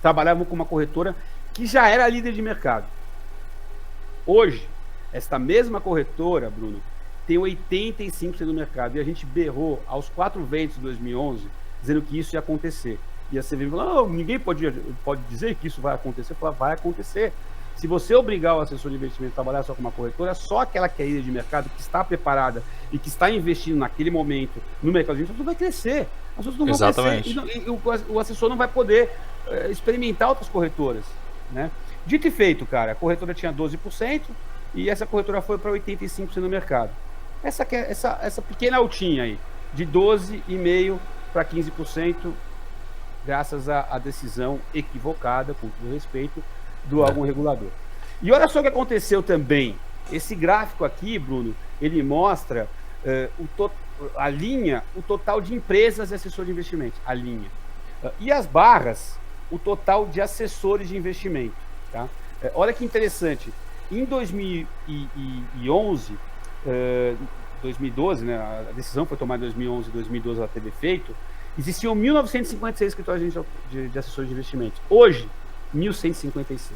trabalhavam com uma corretora que já era líder de mercado. Hoje, esta mesma corretora, Bruno, tem 85% do mercado. E a gente berrou aos 4 ventos de 2011, dizendo que isso ia acontecer. E a CVM falou, ninguém pode dizer que isso vai acontecer. Eu falei, vai acontecer. Se você obrigar o assessor de investimento a trabalhar só com uma corretora, só aquela que é líder de mercado, que está preparada e que está investindo naquele momento no mercado de investimento, vai crescer. As pessoas não Exatamente. vão crescer. E o assessor não vai poder experimentar outras corretoras, né? Dito e feito, cara, a corretora tinha 12% e essa corretora foi para 85% no mercado. Essa pequena altinha aí, de 12,5% para 15%, graças à decisão equivocada, com todo respeito, do órgão regulador. E olha só o que aconteceu também. Esse gráfico aqui, Bruno, ele mostra a linha, o total de empresas e assessores de investimentos, a linha. E as barras, o total de assessores de investimento. Tá? Olha que interessante. Em 2011, 2012, né, a decisão foi tomada em 2011 e 2012 ela teve efeito, existiam 1.956 escritórios de assessores de investimentos. Hoje, 1.156.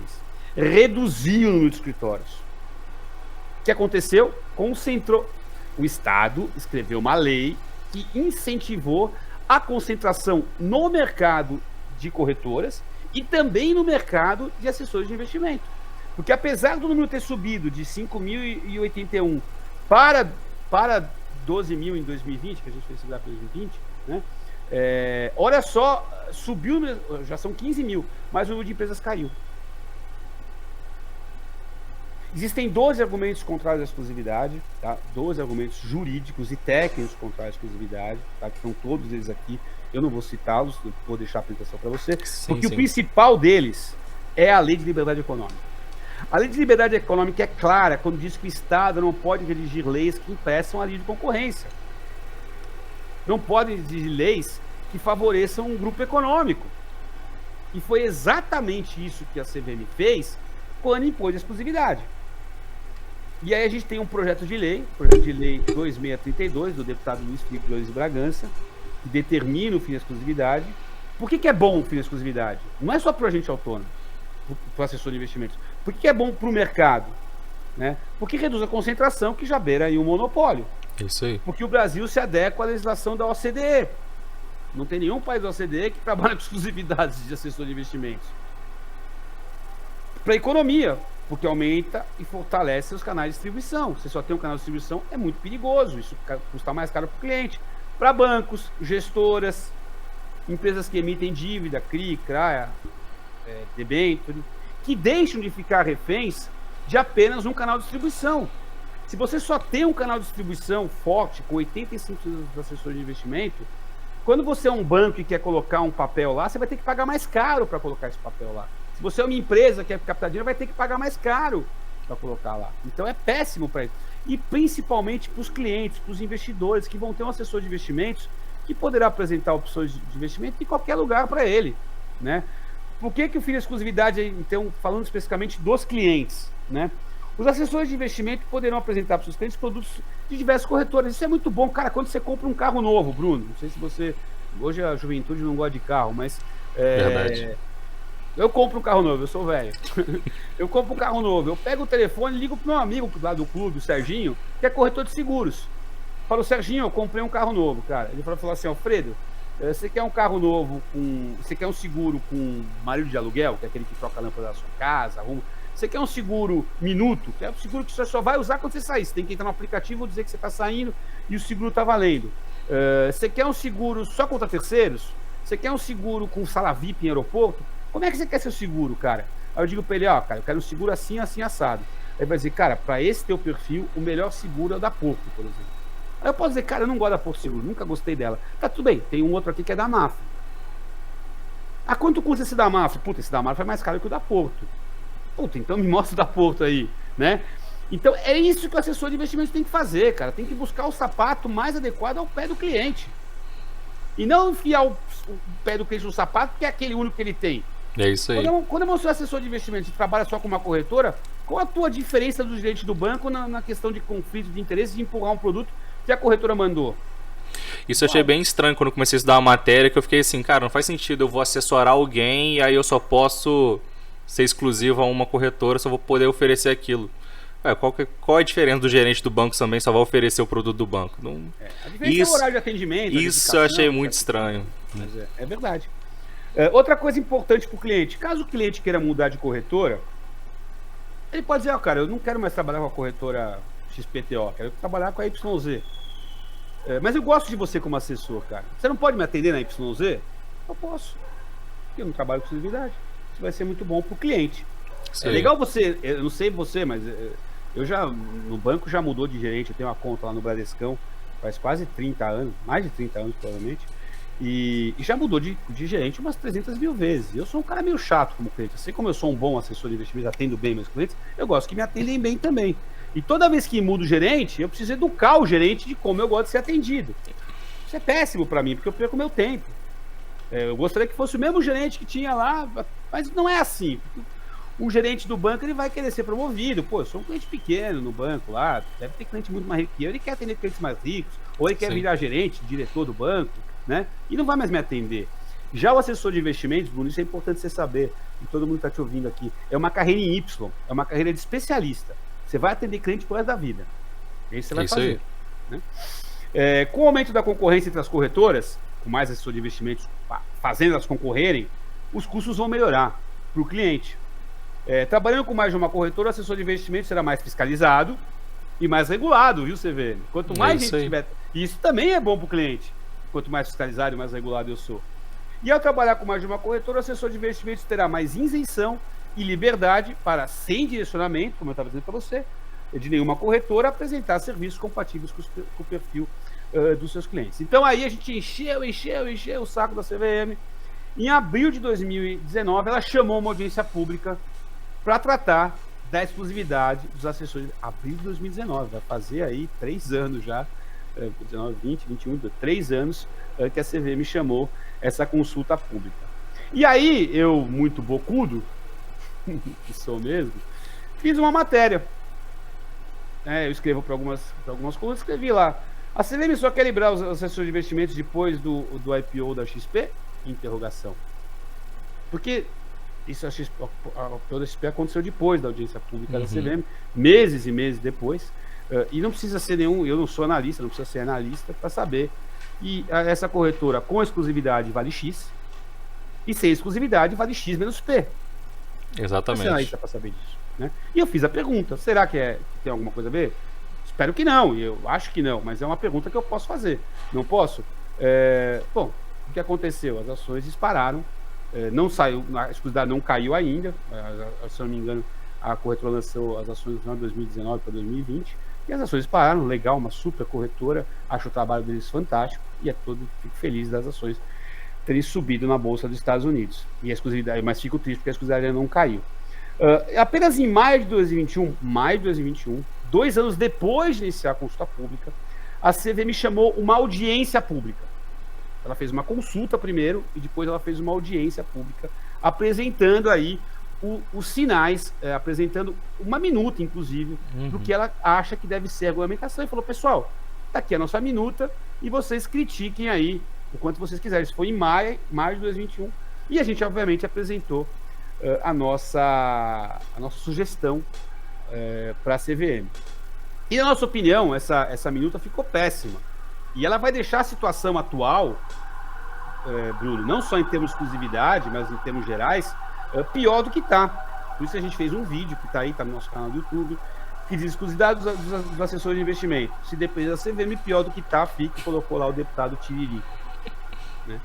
Reduziu o número de escritórios. O que aconteceu? Concentrou. O Estado escreveu uma lei que incentivou a concentração no mercado de corretoras e também no mercado de assessores de investimento. Porque apesar do número ter subido de 5.081 para 12.000 em 2020, que a gente fez esse gráfico em 2020, né? Olha só, subiu, já são 15.000, mas o número de empresas caiu. Existem 12 argumentos contrários à exclusividade, tá? 12 argumentos jurídicos e técnicos contrários à exclusividade, tá? Que são todos eles aqui. Eu não vou citá-los, vou deixar a apresentação para você, porque o principal deles é a Lei de Liberdade Econômica. A Lei de Liberdade Econômica é clara quando diz que o Estado não pode redigir leis que impeçam a livre concorrência. Não pode exigir leis que favoreçam um grupo econômico. E foi exatamente isso que a CVM fez quando impôs a exclusividade. E aí a gente tem um projeto de lei 2632, do deputado Luiz Felipe Loures de Bragança, que determina o fim da exclusividade. Por que é bom o fim da exclusividade? Não é só para o agente autônomo, para o assessor de investimentos. Por que é bom para o mercado? Né? Porque reduz a concentração, que já beira aí um monopólio. Isso aí. Porque o Brasil se adequa à legislação da OCDE. Não tem nenhum país da OCDE que trabalha com exclusividades de assessor de investimentos. Para a economia, porque aumenta e fortalece os canais de distribuição. Você só tem um canal de distribuição, é muito perigoso. Isso custa mais caro para o cliente. Para bancos, gestoras, empresas que emitem dívida, CRI, CRA, debênture, que deixam de ficar reféns de apenas um canal de distribuição. Se você só tem um canal de distribuição forte, com 85% dos assessores de investimento, quando você é um banco e quer colocar um papel lá, você vai ter que pagar mais caro para colocar esse papel lá. Se você é uma empresa que quer captar dinheiro, vai ter que pagar mais caro para colocar lá. Então é péssimo para isso. E principalmente para os clientes, para os investidores, que vão ter um assessor de investimentos que poderá apresentar opções de investimento em qualquer lugar para ele, né? Por que o fim da exclusividade, então, falando especificamente dos clientes, né? Os assessores de investimento poderão apresentar para os seus clientes produtos de diversas corretoras. Isso é muito bom, cara, quando você compra um carro novo, Bruno. Não sei se você... Hoje a juventude não gosta de carro, mas... Verdade. Eu compro um carro novo, eu sou velho. Eu compro um carro novo, eu pego o telefone e ligo pro meu amigo lá do clube, o Serginho, que é corretor de seguros. Falo, Serginho, eu comprei um carro novo, cara. Ele falou assim, Alfredo, você quer um carro novo você quer um seguro com marido de aluguel, que é aquele que troca a lâmpada da sua casa, arruma. Você quer um seguro minuto, que é um seguro que você só vai usar quando você sair. Você tem que entrar no aplicativo e dizer que você está saindo e o seguro está valendo. Você quer um seguro só contra terceiros? Você quer um seguro com sala VIP em aeroporto? Como é que você quer seu seguro, cara? Aí eu digo pra ele, cara, eu quero um seguro assim, assim, assado. Aí vai dizer, cara, pra esse teu perfil, o melhor seguro é o da Porto, por exemplo. Aí eu posso dizer, cara, eu não gosto da Porto Seguro, nunca gostei dela. Tá, tudo bem, tem um outro aqui que é da Mafra. Quanto custa esse da Mafra? Puta, esse da Mafra é mais caro que o da Porto. Puta, então me mostra o da Porto aí, né? Então, é isso que o assessor de investimentos tem que fazer, cara. Tem que buscar o sapato mais adequado ao pé do cliente. E não enfiar o pé do cliente no sapato, que é aquele único que ele tem. É isso aí. Quando eu sou assessor de investimentos e trabalha só com uma corretora, qual a tua diferença do gerente do banco na questão de conflito de interesse de empurrar um produto que a corretora mandou? Isso eu achei bem estranho quando eu comecei a estudar a matéria, que eu fiquei assim, cara, não faz sentido, eu vou assessorar alguém e aí eu só posso ser exclusivo a uma corretora, só vou poder oferecer aquilo. Qual é a diferença do gerente do banco também só vai oferecer o produto do banco? Não... A diferença é o horário de atendimento. Isso eu achei muito estranho. Mas é verdade. Outra coisa importante para o cliente, caso o cliente queira mudar de corretora, ele pode dizer, cara, eu não quero mais trabalhar com a corretora XPTO, quero trabalhar com a YZ. Mas eu gosto de você como assessor, cara. Você não pode me atender na YZ? Eu posso. Porque eu não trabalho com exclusividade. Isso vai ser muito bom para o cliente. É legal você, eu não sei você, mas eu já, no banco já mudou de gerente, eu tenho uma conta lá no Bradescão, faz quase 30 anos, mais de 30 anos provavelmente, e já mudou de gerente umas 300 mil vezes. Eu sou um cara meio chato como cliente, assim como eu sou um bom assessor de investimentos, atendo bem meus clientes, eu gosto que me atendem bem também. E toda vez que mudo o gerente, eu preciso educar o gerente de como eu gosto de ser atendido. Isso é péssimo para mim, porque eu perco meu tempo. Eu gostaria que fosse o mesmo gerente que tinha lá, mas não é assim. O gerente do banco, ele vai querer ser promovido. Pô, eu sou um cliente pequeno no banco lá, deve ter cliente muito mais rico que eu, ele quer atender clientes mais ricos, ou ele quer virar gerente, diretor do banco, né? E não vai mais me atender. Já o assessor de investimentos, Bruno, isso é importante você saber, e todo mundo está te ouvindo aqui, é uma carreira em Y, é uma carreira de especialista. Você vai atender cliente por resto da vida. É isso que você vai fazer. Né? Com o aumento da concorrência entre as corretoras, com mais assessor de investimentos fazendo elas concorrerem, os custos vão melhorar para o cliente. Trabalhando com mais de uma corretora, o assessor de investimentos será mais fiscalizado e mais regulado, viu, CVM? Quanto mais gente tiver... E isso também é bom para o cliente. Quanto mais fiscalizado e mais regulado eu sou. E ao trabalhar com mais de uma corretora, o assessor de investimentos terá mais isenção e liberdade para, sem direcionamento, como eu estava dizendo para você, de nenhuma corretora, apresentar serviços compatíveis com o perfil dos seus clientes. Então aí a gente encheu o saco da CVM. Em abril de 2019, ela chamou uma audiência pública para tratar da exclusividade dos assessores. Abril de 2019, vai fazer aí 3 anos já, 19, 20, 21, 3 anos que a CVM chamou essa consulta pública. E aí, eu, muito bocudo, que sou mesmo, fiz uma matéria. Eu escrevo para algumas coisas, escrevi lá. A CVM só quer liberar os assessores de investimentos depois do IPO da XP? Interrogação. Porque isso a IPO da XP aconteceu depois da audiência pública da CVM, meses e meses depois. E não precisa ser eu não sou analista, não precisa ser analista para saber. E essa corretora com exclusividade vale X, e sem exclusividade vale X menos P. Exatamente. Você é analista para saber disso, né? E eu fiz a pergunta, será que tem alguma coisa a ver? Espero que não, e eu acho que não, mas é uma pergunta que eu posso fazer. Não posso? Bom, o que aconteceu? As ações dispararam, não saiu, a exclusividade não caiu ainda, se eu não me engano, a corretora lançou as ações no final de 2019 para 2020, e as ações pararam, legal, uma super corretora, acho o trabalho deles fantástico, e fico feliz das ações terem subido na Bolsa dos Estados Unidos. E a exclusividade, mas fico triste porque a exclusividade não caiu. Apenas em maio de 2021, 2 anos depois de iniciar a consulta pública, a CVM chamou uma audiência pública. Ela fez uma consulta primeiro e depois ela fez uma audiência pública, apresentando aí os sinais, apresentando uma minuta, inclusive, do que ela acha que deve ser a regulamentação. E falou, pessoal, tá aqui a nossa minuta e vocês critiquem aí o quanto vocês quiserem. Isso foi em maio de 2021. E a gente, obviamente, apresentou a nossa sugestão para a CVM. E, na nossa opinião, essa minuta ficou péssima. E ela vai deixar a situação atual, Bruno, não só em termos de exclusividade, mas em termos gerais, pior do que está. Por isso a gente fez um vídeo que está aí, está no nosso canal do YouTube, que diz exclusividade dos assessores de investimento. Se depender da CVM, pior do que está, fica e colocou lá o deputado Tiririca. Né?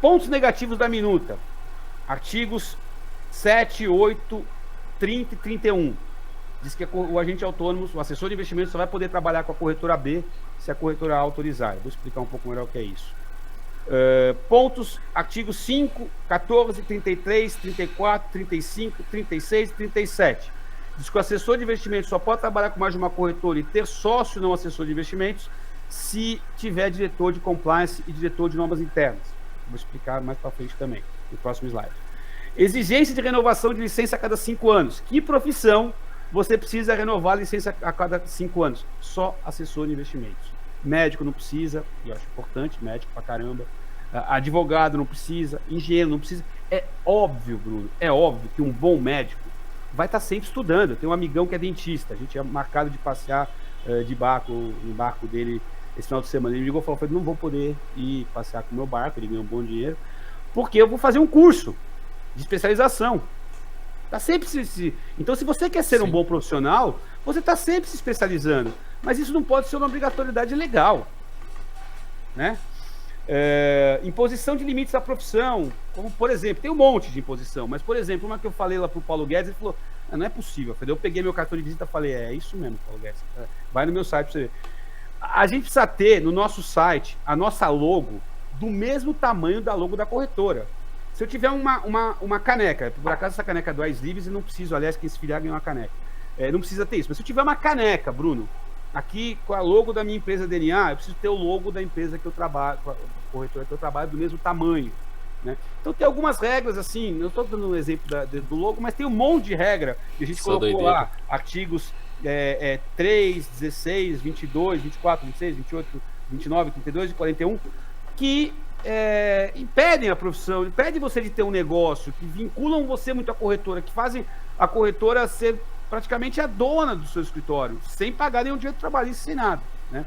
Pontos negativos da minuta. Artigos 7, 8, 30 e 31. Diz que o agente autônomo, o assessor de investimento, só vai poder trabalhar com a corretora B se a corretora A autorizar. Eu vou explicar um pouco melhor o que é isso. Pontos, artigos 5, 14, 33, 34, 35, 36 e 37. diz que o assessor de investimentos só pode trabalhar com mais de uma corretora e ter sócio não assessor de investimentos se tiver diretor de compliance e diretor de normas internas. Vou explicar mais para frente também, no próximo slide. Exigência de renovação de licença a cada 5 anos. Que profissão você precisa renovar a licença a cada 5 anos? Só assessor de investimentos. Médico não precisa, eu acho importante, médico pra caramba. Advogado não precisa, engenheiro não precisa. É óbvio, Bruno, é óbvio que um bom médico vai estar sempre estudando. Eu tenho um amigão que é dentista, a gente é marcado de passear de barco, no barco dele esse final de semana. Ele me ligou e falou, não vou poder ir passear com o meu barco, ele ganhou um bom dinheiro, porque eu vou fazer um curso de especialização. Tá sempre Então, se você quer ser um bom profissional, você está sempre se especializando. Mas isso não pode ser uma obrigatoriedade legal, né? Imposição de limites à profissão, como, por exemplo, tem um monte de imposição, mas, por exemplo, uma que eu falei lá pro Paulo Guedes, ele falou, não é possível. Eu peguei meu cartão de visita e falei, é isso mesmo, Paulo Guedes. Vai no meu site pra você ver. A gente precisa ter no nosso site a nossa logo do mesmo tamanho da logo da corretora. Se eu tiver uma caneca, por acaso essa caneca é do Ice Livres, e não preciso, aliás, quem se filiar ganha uma caneca. Não precisa ter isso, mas se eu tiver uma caneca, Bruno, aqui com a logo da minha empresa DNA, eu preciso ter o logo da empresa que eu trabalho, com a corretora que eu trabalho, do mesmo tamanho, né? Então tem algumas regras, assim, eu estou dando um exemplo do logo, mas tem um monte de regra, que a gente colocou lá, artigos 3, 16, 22, 24, 26, 28, 29, 32 e 41, que impedem a profissão, impedem você de ter um negócio, que vinculam você muito à corretora, que fazem a corretora ser praticamente a dona do seu escritório, sem pagar nenhum direito trabalhista, sem nada, né?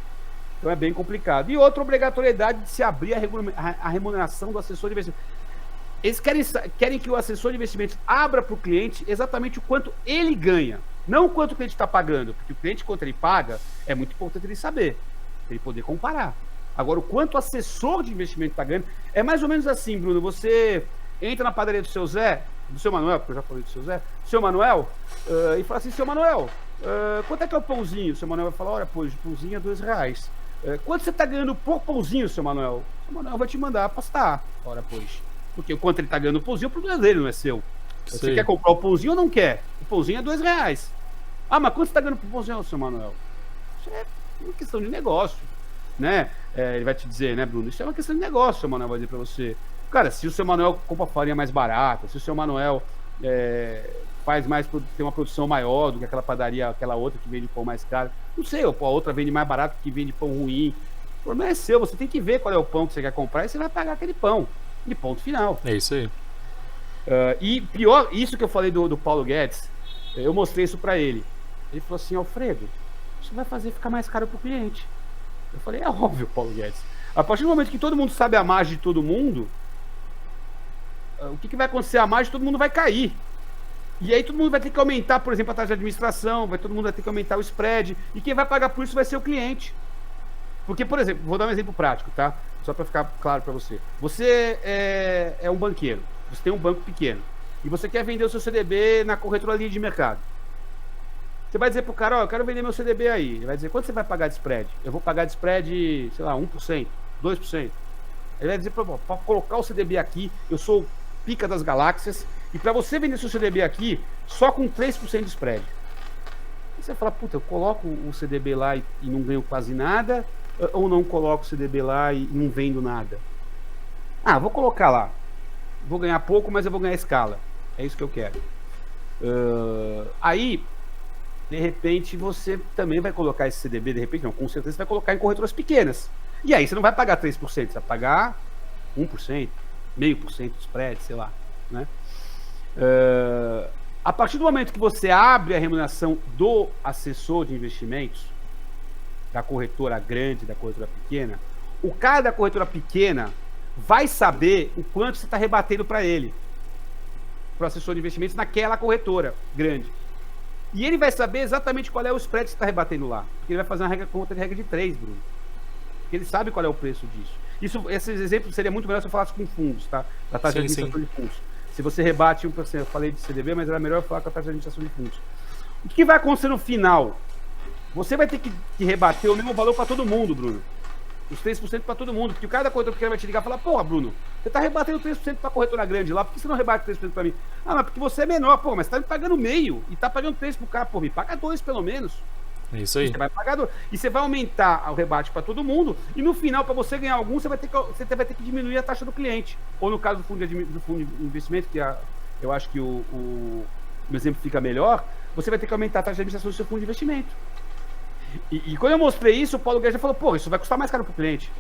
Então é bem complicado. E outra obrigatoriedade de se abrir a remuneração do assessor de investimentos. Eles querem que o assessor de investimentos abra para o cliente exatamente o quanto ele ganha, não o quanto o cliente está pagando, porque o cliente, quanto ele paga, é muito importante ele saber, para ele poder comparar. Agora, o quanto o assessor de investimento está ganhando, é mais ou menos assim, Bruno, você entra na padaria do seu Zé, do seu Manuel, porque eu já falei do seu Zé, seu Manuel, e fala assim, seu Manuel, quanto é que é o pãozinho? O seu Manuel vai falar, olha, pô, o pãozinho é R$2. Quanto você está ganhando por pãozinho, seu Manuel? O seu Manuel vai te mandar apostar, ora, pois. Porque o quanto ele está ganhando o pãozinho, o problema dele, não é seu. Você quer comprar o pãozinho ou não quer? O pãozinho é R$2. Ah, mas quanto você está ganhando por pãozinho, seu Manuel? Isso é uma questão de negócio, né? Ele vai te dizer, né, Bruno? Isso é uma questão de negócio, seu Manuel vai dizer para você. Cara, se o seu Manuel compra farinha mais barata, se o seu Manuel faz mais, tem uma produção maior do que aquela padaria, aquela outra que vende pão mais caro, não sei, ou a outra vende mais barato que vende pão ruim. O problema é seu, você tem que ver qual é o pão que você quer comprar e você vai pagar aquele pão. De ponto final. É isso aí. E pior, isso que eu falei do Paulo Guedes, eu mostrei isso para ele. Ele falou assim, Alfredo, isso vai fazer ficar mais caro pro cliente. Eu falei, é óbvio, Paulo Guedes. A partir do momento que todo mundo sabe a margem de todo mundo, o que vai acontecer? A margem de todo mundo vai cair. E aí todo mundo vai ter que aumentar, por exemplo, a taxa de administração, todo mundo vai ter que aumentar o spread, e quem vai pagar por isso vai ser o cliente. Porque, por exemplo, vou dar um exemplo prático, tá? Só para ficar claro para você. Você é um banqueiro, você tem um banco pequeno, e você quer vender o seu CDB na corretora livre de mercado. Você vai dizer pro cara, ó, eu quero vender meu CDB aí. Ele vai dizer, quanto você vai pagar de spread? Eu vou pagar de spread, sei lá, 1%, 2%. Ele vai dizer, para colocar o CDB aqui, eu sou pica das galáxias, e para você vender seu CDB aqui, só com 3% de spread. Aí você fala, puta, eu coloco o CDB lá e não ganho quase nada, ou não coloco o CDB lá e não vendo nada? Ah, vou colocar lá. Vou ganhar pouco, mas eu vou ganhar escala. É isso que eu quero. Aí, de repente, você também vai colocar esse CDB, de repente, não, com certeza você vai colocar em corretoras pequenas. E aí você não vai pagar 3%, você vai pagar 1%, 0,5% de spread, sei lá, né? A partir do momento que você abre a remuneração do assessor de investimentos, da corretora grande, da corretora pequena, o cara da corretora pequena vai saber o quanto você está rebatendo para ele, para o assessor de investimentos naquela corretora grande. E ele vai saber exatamente qual é o spread que você está rebatendo lá. Porque ele vai fazer uma conta de regra de 3, Bruno. Porque ele sabe qual é o preço disso. Esses exemplos seria muito melhor se eu falasse com fundos, tá? Da taxa de administração de fundos. Se você rebate 1%, eu falei de CDB, mas era melhor eu falar com a taxa de administração de fundos. O que vai acontecer no final? Você vai ter que rebater o mesmo valor para todo mundo, Bruno. os 3% para todo mundo, porque o cara da corretora pequena vai te ligar e falar, porra, Bruno, você tá rebatendo 3% para a corretora grande lá, por que você não rebate 3% para mim? Ah, mas porque você é menor, pô, mas tá me pagando meio, e tá pagando 3 pro cara, pô, me paga 2 pelo menos. É isso aí. Você vai pagar 2. E você vai aumentar o rebate para todo mundo, e no final, para você ganhar algum, você vai ter que diminuir a taxa do cliente. Ou no caso do fundo de investimento, que eu acho que o exemplo fica melhor, você vai ter que aumentar a taxa de administração do seu fundo de investimento. E quando eu mostrei isso, o Paulo Guedes já falou, pô, isso vai custar mais caro pro cliente.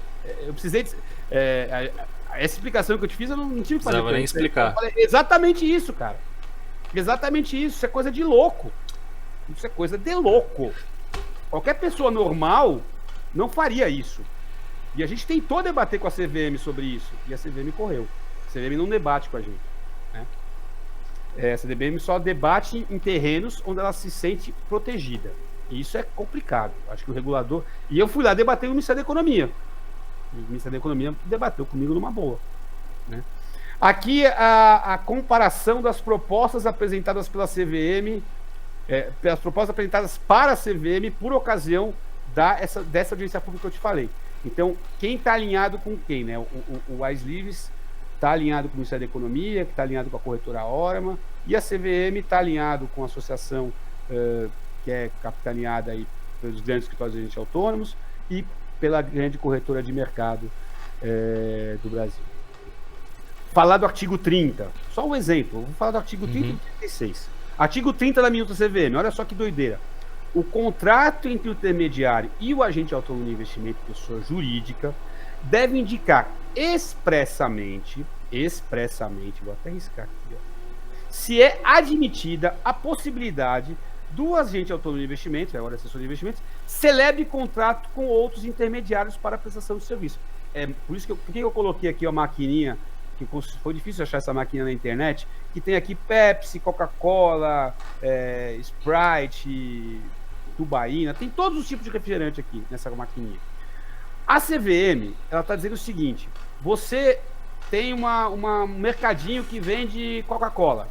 Eu precisei... essa explicação que eu te fiz, eu não tive que fazer. Não precisava nem explicar. Eu falei, exatamente isso, cara. Exatamente isso. Isso é coisa de louco. Isso é coisa de louco. Qualquer pessoa normal não faria isso. E a gente tentou debater com a CVM sobre isso. E a CVM correu. A CVM não debate com a gente. Né? A CVM só debate em terrenos onde ela se sente protegida. E isso é complicado. Acho que o regulador... E eu fui lá debater com o Ministério da Economia. O Ministério da Economia debateu comigo numa boa. Né? Aqui a comparação das propostas apresentadas pela CVM, pelas propostas apresentadas para a CVM por ocasião dessa audiência pública que eu te falei. Então, quem está alinhado com quem? Né? O Ais Livres está alinhado com o Ministério da Economia, que está alinhado com a corretora Orama, e a CVM está alinhado com a associação que é capitaneada aí pelos grandes escritórios de agentes autônomos e pela grande corretora de mercado do Brasil. Falar do artigo 30, só um exemplo, vou falar do artigo 30 e 36. Artigo 30 da minuta CVM, olha só que doideira. O contrato entre o intermediário e o agente autônomo de investimento, pessoa jurídica, deve indicar expressamente, vou até riscar aqui, se é admitida a possibilidade do agente autônomo de investimentos, agora assessor de investimentos, celebre contrato com outros intermediários para a prestação de serviço. Por isso que eu coloquei aqui a maquininha, que foi difícil achar essa maquininha na internet, que tem aqui Pepsi, Coca-Cola, Sprite, Tubaína, tem todos os tipos de refrigerante aqui nessa maquininha. A CVM, ela está dizendo o seguinte, você tem um mercadinho que vende Coca-Cola.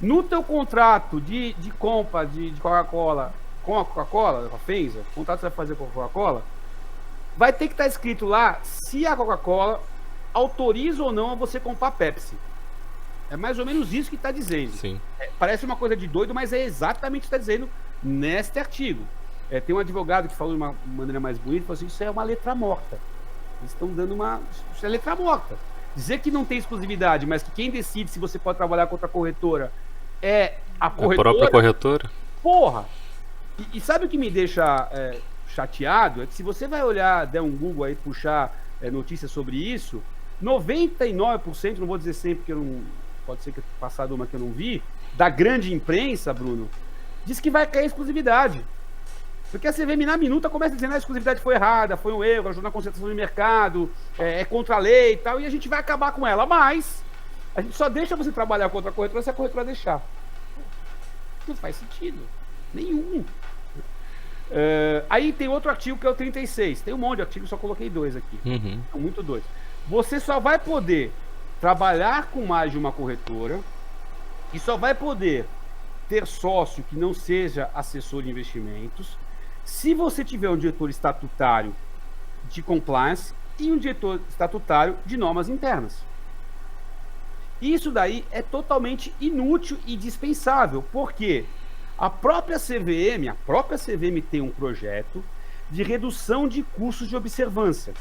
No teu contrato de compra de Coca-Cola com a Coca-Cola, com a FENSA, o contrato que você vai fazer com a Coca-Cola, vai ter que estar escrito lá se a Coca-Cola autoriza ou não a você comprar Pepsi. É mais ou menos isso que está dizendo. Sim. Parece uma coisa de doido, mas é exatamente o que está dizendo neste artigo. Tem um advogado que falou de uma maneira mais bonita, falou assim, isso é uma letra morta. Eles estão dando isso é letra morta. Dizer que não tem exclusividade, mas que quem decide se você pode trabalhar com outra corretora é a corretora. A própria corretora. Porra! E sabe o que me deixa chateado? É que se você vai olhar, der um Google aí, puxar notícias sobre isso, 99%, não vou dizer sempre, porque pode ser que passado uma que eu não vi, da grande imprensa, Bruno, diz que vai cair a exclusividade. Porque a CVM na minuta começa dizendo que a exclusividade foi errada, foi um erro, ajudou na concentração de mercado, é contra a lei e tal, e a gente vai acabar com ela. Mas a gente só deixa você trabalhar contra a corretora se a corretora deixar. Não faz sentido. Nenhum. Aí tem outro artigo que é o 36. Tem um monte de artigos, só coloquei 2 aqui. São muito 2. Você só vai poder trabalhar com mais de uma corretora e só vai poder ter sócio que não seja assessor de investimentos se você tiver um diretor estatutário de compliance e um diretor estatutário de normas internas. Isso daí é totalmente inútil e dispensável, porque a própria CVM tem um projeto de redução de custos de observância.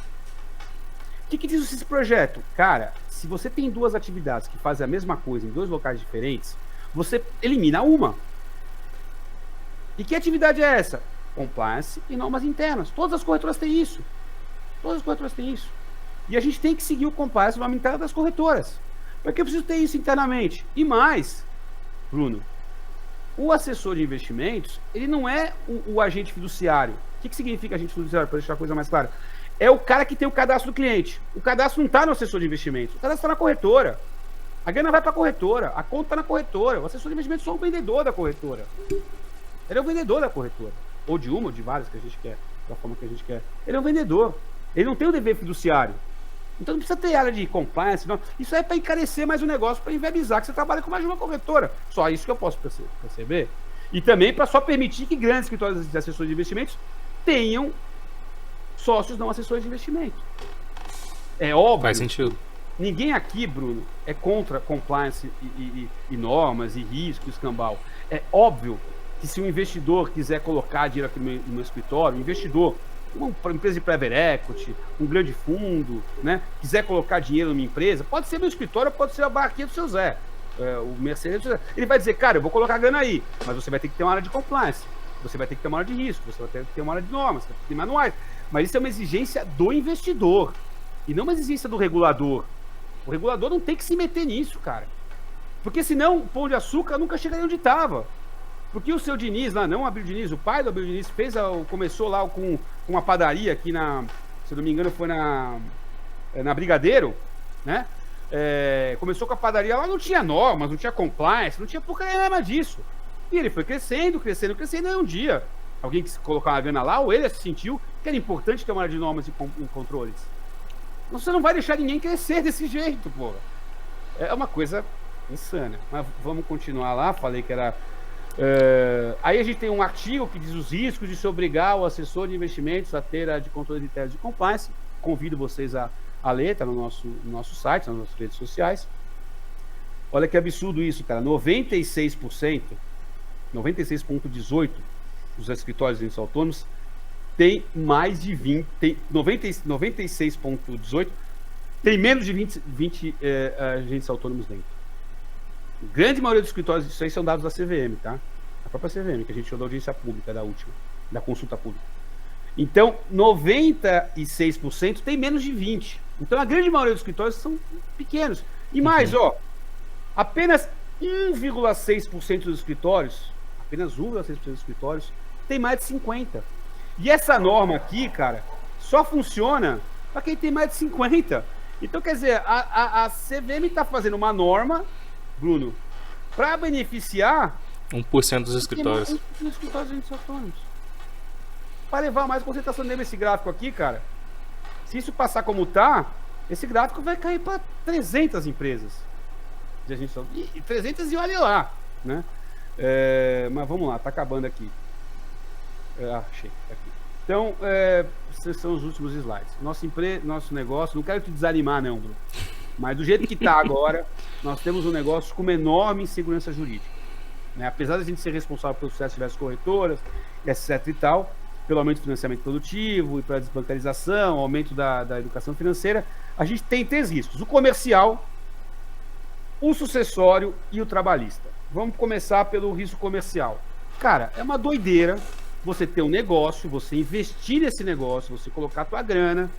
O que diz esse projeto? Cara, se você tem 2 atividades que fazem a mesma coisa em 2 locais diferentes, você elimina uma. E que atividade é essa? Compliance e normas internas. Todas as corretoras têm isso. E a gente tem que seguir o compliance e norma interna das corretoras. Porque eu preciso ter isso internamente. E mais, Bruno, o assessor de investimentos, ele não é o agente fiduciário. O que significa agente fiduciário? Para deixar a coisa mais clara. É o cara que tem o cadastro do cliente. O cadastro não está no assessor de investimentos. O cadastro está na corretora. A grana vai para a corretora. A conta está na corretora. O assessor de investimentos é só um vendedor da corretora. Ele é o vendedor da corretora. Ou de uma, ou de várias que a gente quer. Da forma que a gente quer. Ele é um vendedor. Ele não tem o dever fiduciário. Então não precisa ter área de compliance. Não. Isso é para encarecer mais o negócio, para inviabilizar que você trabalha com mais de uma corretora. Só isso que eu posso perceber. E também para só permitir que grandes escritórios de assessores de investimentos tenham sócios não assessores de investimento. É óbvio. Faz sentido. Ninguém aqui, Bruno, é contra compliance e normas e risco e escambau. É óbvio que se um investidor quiser colocar dinheiro aqui no meu escritório, um investidor, uma empresa de private equity, um grande fundo, né, quiser colocar dinheiro na minha empresa, pode ser meu escritório, pode ser a barraquinha do seu Zé, o Mercedes do seu Zé. Ele vai dizer, cara, eu vou colocar grana aí, mas você vai ter que ter uma área de compliance, você vai ter que ter uma área de risco, você vai ter que ter uma área de normas, você vai ter que ter manuais. Mas isso é uma exigência do investidor e não uma exigência do regulador. O regulador não tem que se meter nisso, cara. Porque senão o Pão de Açúcar nunca chegaria onde estava. Porque o seu Diniz, lá, não o Abílio Diniz, o pai do Abílio Diniz, começou lá com uma padaria aqui se eu não me engano, foi na Brigadeiro, né? Começou com a padaria lá, não tinha normas, não tinha compliance, não tinha porcaria nada disso. E ele foi crescendo, e um dia alguém quis colocar uma grana lá, ou ele se sentiu que era importante ter uma área de normas e controles. Você não vai deixar ninguém crescer desse jeito, pô. É uma coisa insana. Mas vamos continuar lá. Falei que era... aí a gente tem um artigo que diz os riscos de se obrigar o assessor de investimentos a ter a de controle interno de compliance. Convido vocês a ler, tá no nosso site, nas nossas redes sociais. Olha que absurdo isso, cara. 96%, 96,18% dos escritórios de agentes autônomos tem mais de 20, 96,18% tem menos de 20 agentes autônomos dentro. A grande maioria dos escritórios, isso aí são dados da CVM, tá? A própria CVM, que a gente chama da audiência pública, da última, da consulta pública. Então, 96% tem menos de 20. Então, a grande maioria dos escritórios são pequenos. E mais, apenas 1,6% dos escritórios, tem mais de 50. E essa norma aqui, cara, só funciona para quem tem mais de 50. Então, quer dizer, a CVM está fazendo uma norma, Bruno, para beneficiar 1% dos escritórios. 1% dos escritórios de agentes autônomos. Para levar mais concentração dentro desse gráfico aqui, cara, se isso passar como tá, esse gráfico vai cair para 300 empresas de agentes autônomos. E 300 e olha lá, né? Mas vamos lá, tá acabando aqui. Achei, tá aqui. Então, esses são os últimos slides. Nosso negócio, não quero te desanimar não, Bruno, mas do jeito que está agora, nós temos um negócio com uma enorme insegurança jurídica, né? Apesar de a gente ser responsável pelo sucesso das corretoras, etc e tal, pelo aumento do financiamento produtivo e pela desbancarização, aumento da educação financeira, a gente tem 3 riscos: o comercial, o sucessório e o trabalhista. Vamos começar pelo risco comercial. Cara, é uma doideira você ter um negócio, você investir nesse negócio, você colocar a tua grana,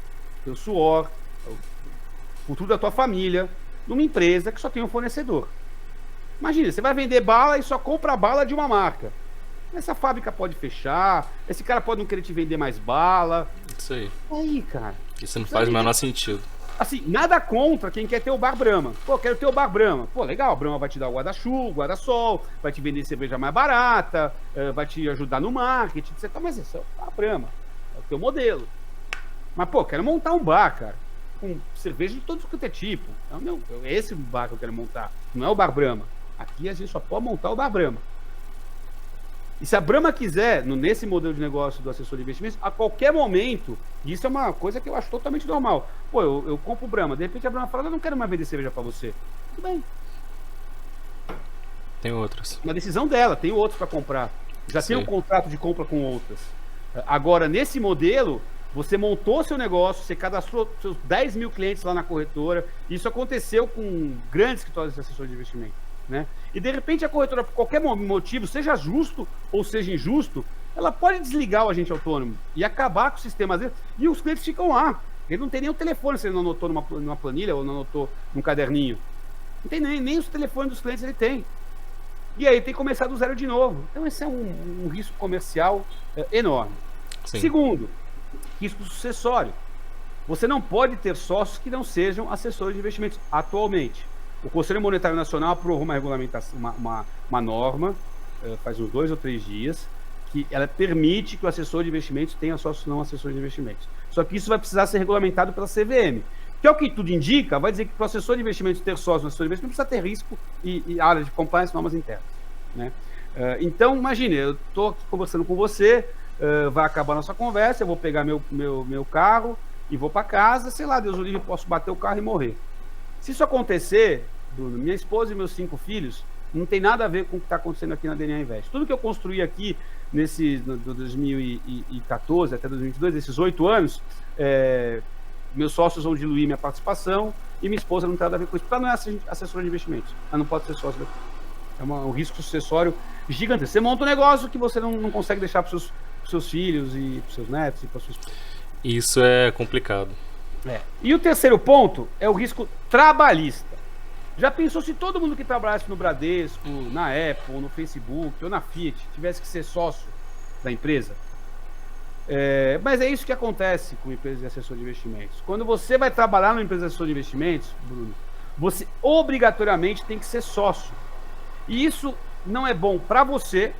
teu suor, o futuro da tua família, numa empresa que só tem um fornecedor. Imagina, você vai vender bala e só compra a bala de uma marca. Essa fábrica pode fechar, esse cara pode não querer te vender mais bala. Isso aí. Aí, cara. Isso não faz o menor sentido. Assim, nada contra quem quer ter o bar Brahma. Pô, quero ter o bar Brahma. Pô, legal, a Brahma vai te dar o guarda-chuva, guarda-sol, vai te vender cerveja mais barata, vai te ajudar no marketing, etc. Mas esse é o bar Brahma, é o teu modelo. Mas, pô, quero montar um bar, cara, com cerveja de todos quanto é tipo. Não, é esse bar que eu quero montar, não é o bar Brahma. Aqui a gente só pode montar o bar Brahma. E se a Brahma quiser, nesse modelo de negócio do assessor de investimentos, a qualquer momento, isso é uma coisa que eu acho totalmente normal. Pô, eu compro o Brahma, de repente a Brahma fala, eu não quero mais vender cerveja pra você. Tudo bem. Tem outras. Uma decisão dela, tem outros para comprar. Já tem um contrato de compra com outras. Agora, nesse modelo, você montou seu negócio, você cadastrou seus 10 mil clientes lá na corretora. Isso aconteceu com grandes escritórios de assessor de investimento, né? E de repente a corretora, por qualquer motivo, seja justo ou seja injusto, ela pode desligar o agente autônomo e acabar com o sistema dele, e os clientes ficam lá. Ele não tem nem o telefone se ele não anotou numa planilha ou não anotou num caderninho. Não tem nem os telefones dos clientes ele tem. E aí tem que começar do zero de novo. Então esse é um risco comercial enorme. Sim. Segundo, risco sucessório. Você não pode ter sócios que não sejam assessores de investimentos atualmente. O Conselho Monetário Nacional aprovou uma regulamentação, uma norma, faz uns 2 ou 3 dias, que ela permite que o assessor de investimentos tenha sócios não assessores de investimentos. Só que isso vai precisar ser regulamentado pela CVM. Que é o que tudo indica, vai dizer que para o assessor de investimentos ter sócio no assessor de investimentos precisa ter risco e área de compliance, normas internas, né? Então, imagine, eu estou aqui conversando com você, vai acabar a nossa conversa, eu vou pegar meu carro e vou para casa, sei lá, Deus o livre, eu posso bater o carro e morrer. Se isso acontecer, Bruno, minha esposa e meus 5 filhos, não tem nada a ver com o que está acontecendo aqui na DNA Invest. Tudo que eu construí aqui do 2014 até 2022, esses 8 anos, meus sócios vão diluir minha participação e minha esposa não tem nada a ver com isso, porque ela não é assessora de investimentos, ela não pode ser sócia daqui. É um risco sucessório gigantesco. Você monta um negócio que você não consegue deixar para os seus filhos e para os seus netos e para sua esposa. Isso é complicado. E o terceiro ponto é o risco trabalhista. Já pensou se todo mundo que trabalhasse no Bradesco, na Apple, no Facebook ou na Fiat tivesse que ser sócio da empresa? Mas é isso que acontece com empresas de assessor de investimentos. Quando você vai trabalhar numa empresa de assessor de investimentos, Bruno, você obrigatoriamente tem que ser sócio. E isso não é bom para você,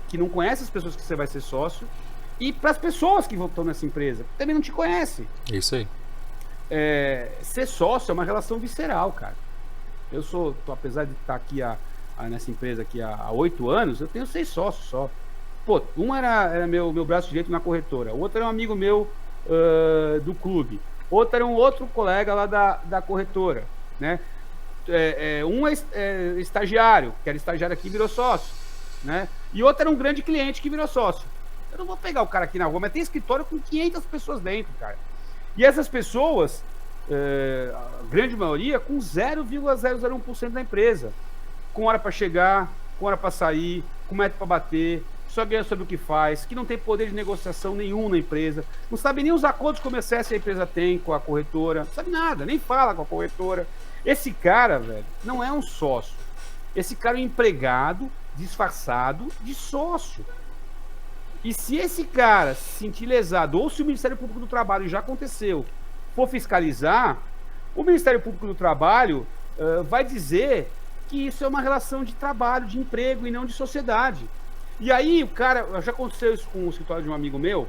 que não conhece as pessoas que você vai ser sócio, e para as pessoas que estão nessa empresa, que também não te conhecem. Isso aí. Ser sócio é uma relação visceral, cara. Apesar de estar aqui nessa empresa aqui há 8 anos, eu tenho 6 sócios só. Pô, um era meu braço direito na corretora, o outro era um amigo meu do clube, outro era um outro colega lá da corretora, né? Um é estagiário, que era estagiário aqui e virou sócio, né? E outro era um grande cliente que virou sócio. Eu não vou pegar o cara aqui na rua, mas tem escritório com 500 pessoas dentro, cara. E essas pessoas, a grande maioria, com 0,001% da empresa. Com hora para chegar, com hora para sair, com meta para bater, só ganha sobre o que faz, que não tem poder de negociação nenhum na empresa, não sabe nem os acordos comerciais que a empresa tem com a corretora, não sabe nada, nem fala com a corretora. Esse cara, velho, não é um sócio. Esse cara é um empregado disfarçado de sócio. E se esse cara se sentir lesado, ou se o Ministério Público do Trabalho, já aconteceu, for fiscalizar, o Ministério Público do Trabalho vai dizer que isso é uma relação de trabalho, de emprego e não de sociedade. E aí o cara, já aconteceu isso com o escritório de um amigo meu,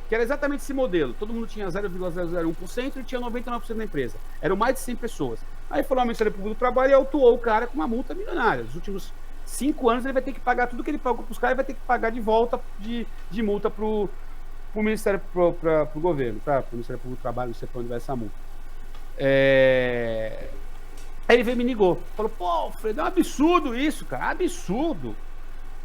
que era exatamente esse modelo. Todo mundo tinha 0,001% e tinha 99% da empresa. Eram mais de 100 pessoas. Aí foi lá o Ministério Público do Trabalho e autuou o cara com uma multa milionária. Nos últimos 5 anos ele vai ter que pagar tudo que ele pagou para os caras e vai ter que pagar de volta de multa para o Ministério, para o governo, para o Ministério Público do Trabalho, não sei para onde vai essa multa. Aí ele veio e me ligou. Falou, pô, Fredo, é um absurdo isso, cara, absurdo.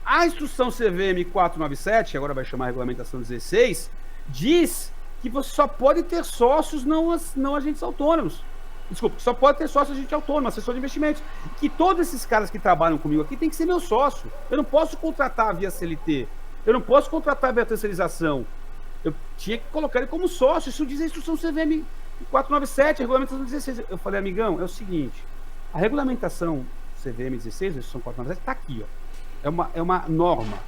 A instrução CVM 497, agora vai chamar a regulamentação 16, diz que você só pode ter sócios, não agentes autônomos. Desculpa, só pode ter sócio agente autônomo, assessor de investimentos. Que todos esses caras que trabalham comigo aqui tem que ser meu sócio. Eu não posso contratar via CLT. Eu não posso contratar via terceirização. Eu tinha que colocar ele como sócio. Isso diz a instrução CVM 497, a regulamentação 16. Eu falei, amigão, é o seguinte, a regulamentação CVM 16, a instrução 497, está aqui, ó. É uma norma,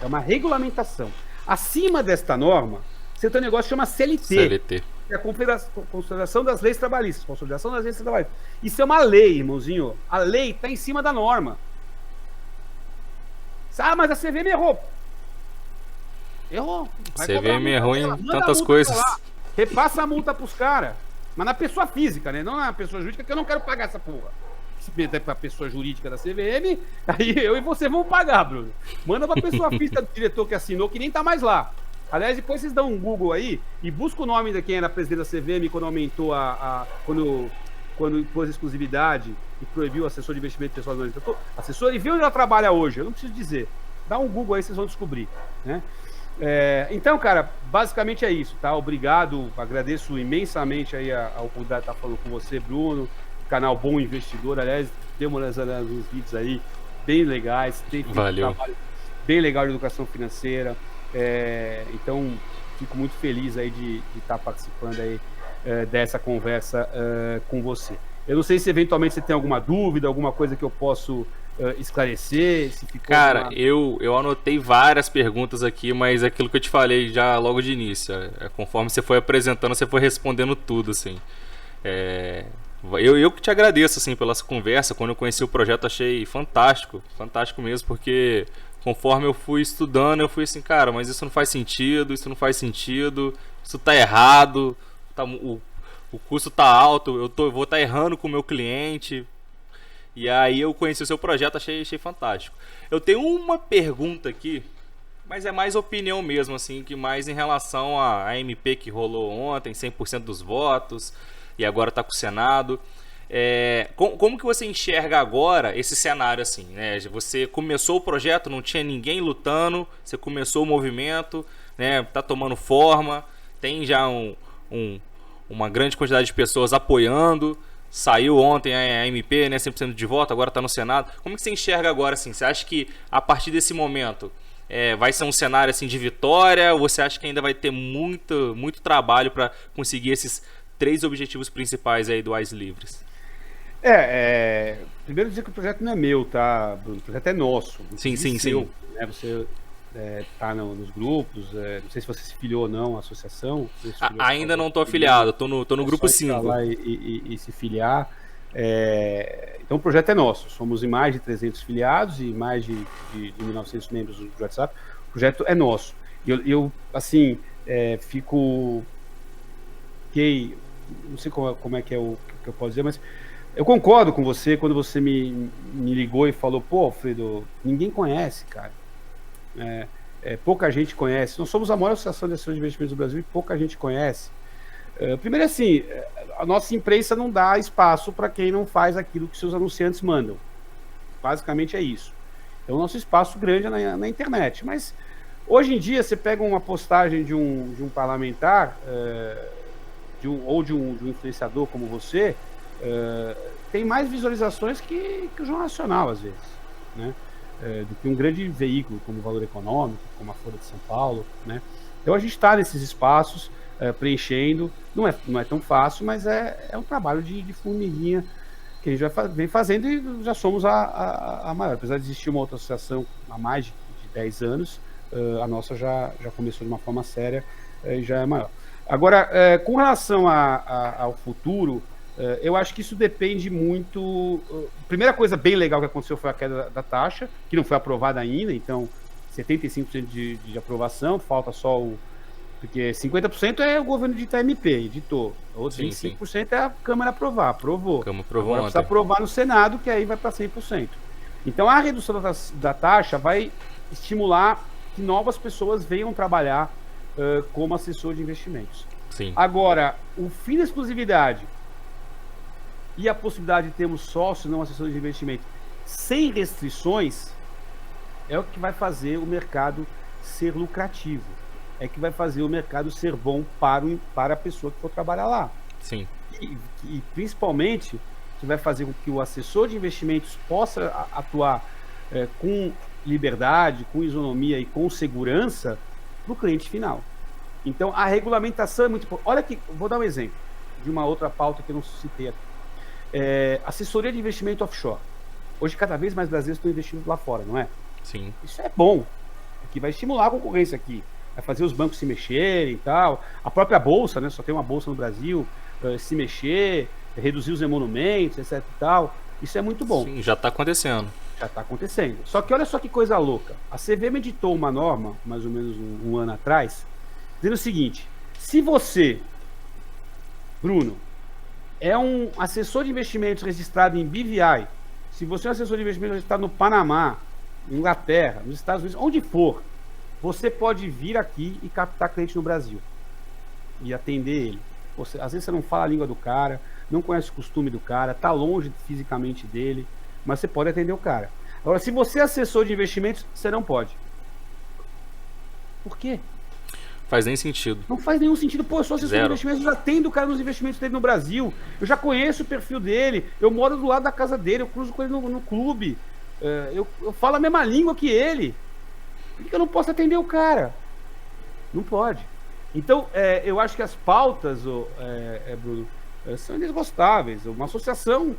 é uma regulamentação. Acima desta norma, você tem um negócio que chama CLT. É a Consolidação das Leis Trabalhistas. Consolidação das Leis Trabalhistas. Isso é uma lei, irmãozinho. A lei está em cima da norma. Mas a CVM errou. Errou. A CVM errou em tantas coisas. Repassa a multa para os caras. Mas na pessoa física, né? Não na pessoa jurídica, que eu não quero pagar essa porra. Se meter para a pessoa jurídica da CVM, aí eu e você vamos pagar, Bruno. Manda para a pessoa física do diretor que assinou, que nem tá mais lá. Aliás, depois vocês dão um Google aí e busca o nome de quem era presidente da CVM quando aumentou quando impôs a exclusividade e proibiu o assessor de investimento pessoal não assessor, e vê onde ela trabalha hoje. Eu não preciso dizer. Dá um Google aí, vocês vão descobrir, né? Então, cara, basicamente é isso, tá? Obrigado, agradeço imensamente aí a oportunidade de estar falando com você, Bruno. Canal Bom Investidor, aliás, dê uma olhada nos vídeos aí, bem legais, tem um trabalho bem legal de educação financeira, então fico muito feliz aí de estar participando aí dessa conversa com você. Eu não sei se eventualmente você tem alguma dúvida, alguma coisa que eu posso esclarecer, se ficou... Cara, eu anotei várias perguntas aqui, mas aquilo que eu te falei já logo de início, conforme você foi apresentando, você foi respondendo tudo, assim. Eu que te agradeço, assim, pela essa conversa. Quando eu conheci o projeto, achei fantástico mesmo, porque conforme eu fui estudando, eu fui assim, cara, mas isso não faz sentido, isso tá errado, o custo tá alto, eu vou estar errando com o meu cliente. E aí eu conheci o seu projeto, achei fantástico. Eu tenho uma pergunta aqui, Mas é mais opinião mesmo, assim, que mais em relação à MP que rolou ontem, 100% dos votos, e agora está com o Senado. Como que você enxerga agora esse cenário, assim, né? Você começou o projeto, não tinha ninguém lutando, você começou o movimento, né? Tá tomando forma, tem já uma grande quantidade de pessoas apoiando. Saiu ontem a MP, né, 100% de voto, agora está no Senado. Como que você enxerga agora, assim? Você acha que a partir desse momento vai ser um cenário assim de vitória, ou você acha que ainda vai ter muito trabalho para conseguir esses 3 objetivos principais aí do AIS Livres? Primeiro dizer que o projeto não é meu, tá, Bruno? O projeto é nosso. Sim. Né? Você tá nos grupos, não sei se você se filiou ou não à associação. Ainda não estou afiliado, tô no grupo 5. Lá e se filiar. Então o projeto é nosso, somos em mais de 300 filiados e mais de 1.900 membros do WhatsApp. O projeto é nosso. Eu assim, fiquei, não sei como é que é o que eu posso dizer, mas eu concordo com você quando você me ligou e falou, pô, Alfredo, ninguém conhece, cara. Pouca gente conhece. Nós somos a maior associação de ações de investimentos do Brasil e pouca gente conhece. Primeiro, assim, a nossa imprensa não dá espaço para quem não faz aquilo que seus anunciantes mandam. Basicamente é isso. Então, o nosso espaço grande é na internet. Mas, hoje em dia, você pega uma postagem de um parlamentar ou de um influenciador como você, tem mais visualizações que o Jornal Nacional, às vezes, né? Do que um grande veículo como o Valor Econômico, como a Folha de São Paulo, né? Então a gente está nesses espaços preenchendo, não é tão fácil, mas é um trabalho de formiguinha que a gente vem fazendo e já somos a maior. Apesar de existir uma outra associação há mais de 10 anos, a nossa já começou de uma forma séria e já é maior. Agora, com relação ao futuro, eu acho que isso depende muito. A primeira coisa bem legal que aconteceu foi a queda da taxa, que não foi aprovada ainda, então 75% de aprovação, falta só porque 50% é o governo editar MP, editou. Outros 25% é a Câmara aprovar, aprovou. Agora precisa aprovar no Senado, que aí vai para 100%. Então a redução da taxa vai estimular que novas pessoas venham trabalhar como assessor de investimentos. Sim. Agora, o fim da exclusividade e a possibilidade de termos sócios não assessores de investimento sem restrições é o que vai fazer o mercado ser lucrativo, é que vai fazer o mercado ser bom para a pessoa que for trabalhar lá. Sim. E principalmente que vai fazer com que o assessor de investimentos possa atuar com liberdade, com isonomia e com segurança para o cliente final. Então a regulamentação é muito importante. Olha aqui, vou dar um exemplo de uma outra pauta que eu não citei aqui. Assessoria de investimento offshore. Hoje, cada vez mais brasileiros estão investindo lá fora, não é? Sim. Isso é bom, porque vai estimular a concorrência aqui, vai fazer os bancos se mexerem e tal. A própria bolsa, né? Só tem uma bolsa no Brasil, se mexer, reduzir os emolumentos, etc e tal. Isso é muito bom. Sim, já está acontecendo. Já está acontecendo. Só que olha só que coisa louca. A CVM editou uma norma, mais ou menos um ano atrás, dizendo o seguinte: se você, Bruno, é um assessor de investimentos registrado em BVI, se você é um assessor de investimentos registrado no Panamá, Inglaterra, nos Estados Unidos, onde for, você pode vir aqui e captar cliente no Brasil e atender ele. Às vezes você não fala a língua do cara, não conhece o costume do cara, está longe fisicamente dele, mas você pode atender o cara. Agora, se você é assessor de investimentos, você não pode. Por quê? Faz nem sentido. Não faz nenhum sentido. Pô, eu sou assessor de investimentos, eu já atendo o cara nos investimentos dele no Brasil, eu já conheço o perfil dele, eu moro do lado da casa dele, eu cruzo com ele no clube, eu falo a mesma língua que ele. Por que eu não posso atender o cara? Não pode. Então, eu acho que as pautas, Bruno, são desgostáveis. Uma associação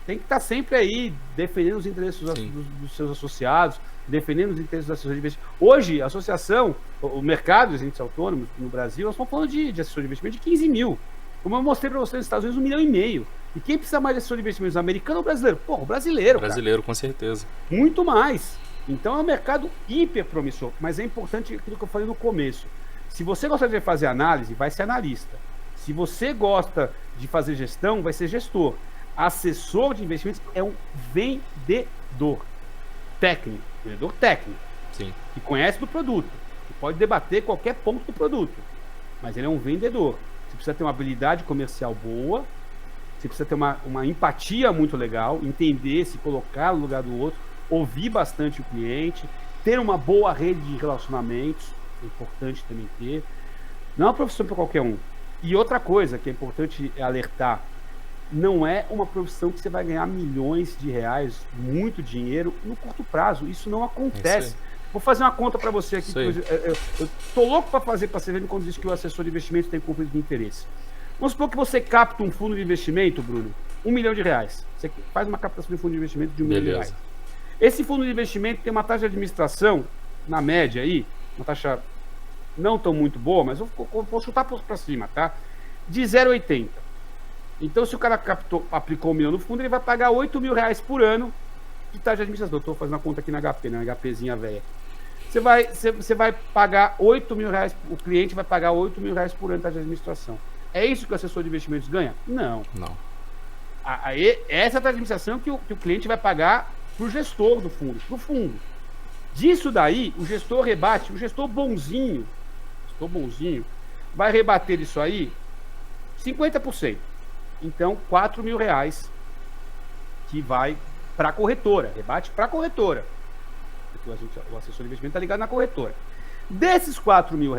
tem que estar sempre aí defendendo os interesses dos seus associados, defendendo os interesses das assessores de investimento. Hoje, a associação, o mercado de agentes autônomos no Brasil, nós estamos falando de assessor de investimento de 15 mil. Como eu mostrei para vocês nos Estados Unidos, 1,5 milhão. E quem precisa mais de assessor de investimentos, americano ou brasileiro? Pô, o brasileiro, brasileiro, cara. Com certeza. Muito mais. Então é um mercado hiper promissor. Mas é importante aquilo que eu falei no começo. Se você gosta de fazer análise, vai ser analista. Se você gosta de fazer gestão, vai ser gestor. Assessor de investimentos é um vendedor técnico. Vendedor técnico. Sim. que conhece do produto, que pode debater qualquer ponto do produto, mas ele é um vendedor. Você precisa ter uma habilidade comercial boa, você precisa ter uma empatia muito legal, entender, se colocar no lugar do outro, ouvir bastante o cliente, ter uma boa rede de relacionamentos, é importante também ter. Não é uma profissão para qualquer um. E outra coisa que é importante alertar, não é uma profissão que você vai ganhar milhões de reais, muito dinheiro, no curto prazo. Isso não acontece. Vou fazer uma conta para você aqui. Eu tô louco para fazer, para você ver quando diz que o assessor de investimento tem conflito de interesse. Vamos supor que você capta um fundo de investimento, Bruno, R$1 milhão. Você faz uma captação de fundo de investimento de R$1 milhão. Esse fundo de investimento tem uma taxa de administração, na média aí, uma taxa não tão muito boa, mas eu vou chutar para cima, tá? De 0,80. Então, se o cara aplicou R$1 milhão no fundo, ele vai pagar R$8 mil por ano de taxa de administração. Eu estou fazendo a conta aqui na HP, na HPzinha velha. Você vai pagar R$8 mil, o cliente vai pagar R$8 mil por ano de taxa de administração. É isso que o assessor de investimentos ganha? Não. Essa é a taxa de administração que o cliente vai pagar para o gestor do fundo, para o fundo. Disso daí, o gestor rebate, o gestor bonzinho, vai rebater isso aí 50%. Então, R$4 mil que vai para a corretora, rebate para a corretora. Porque o assessor de investimento está ligado na corretora. Desses R$4 mil,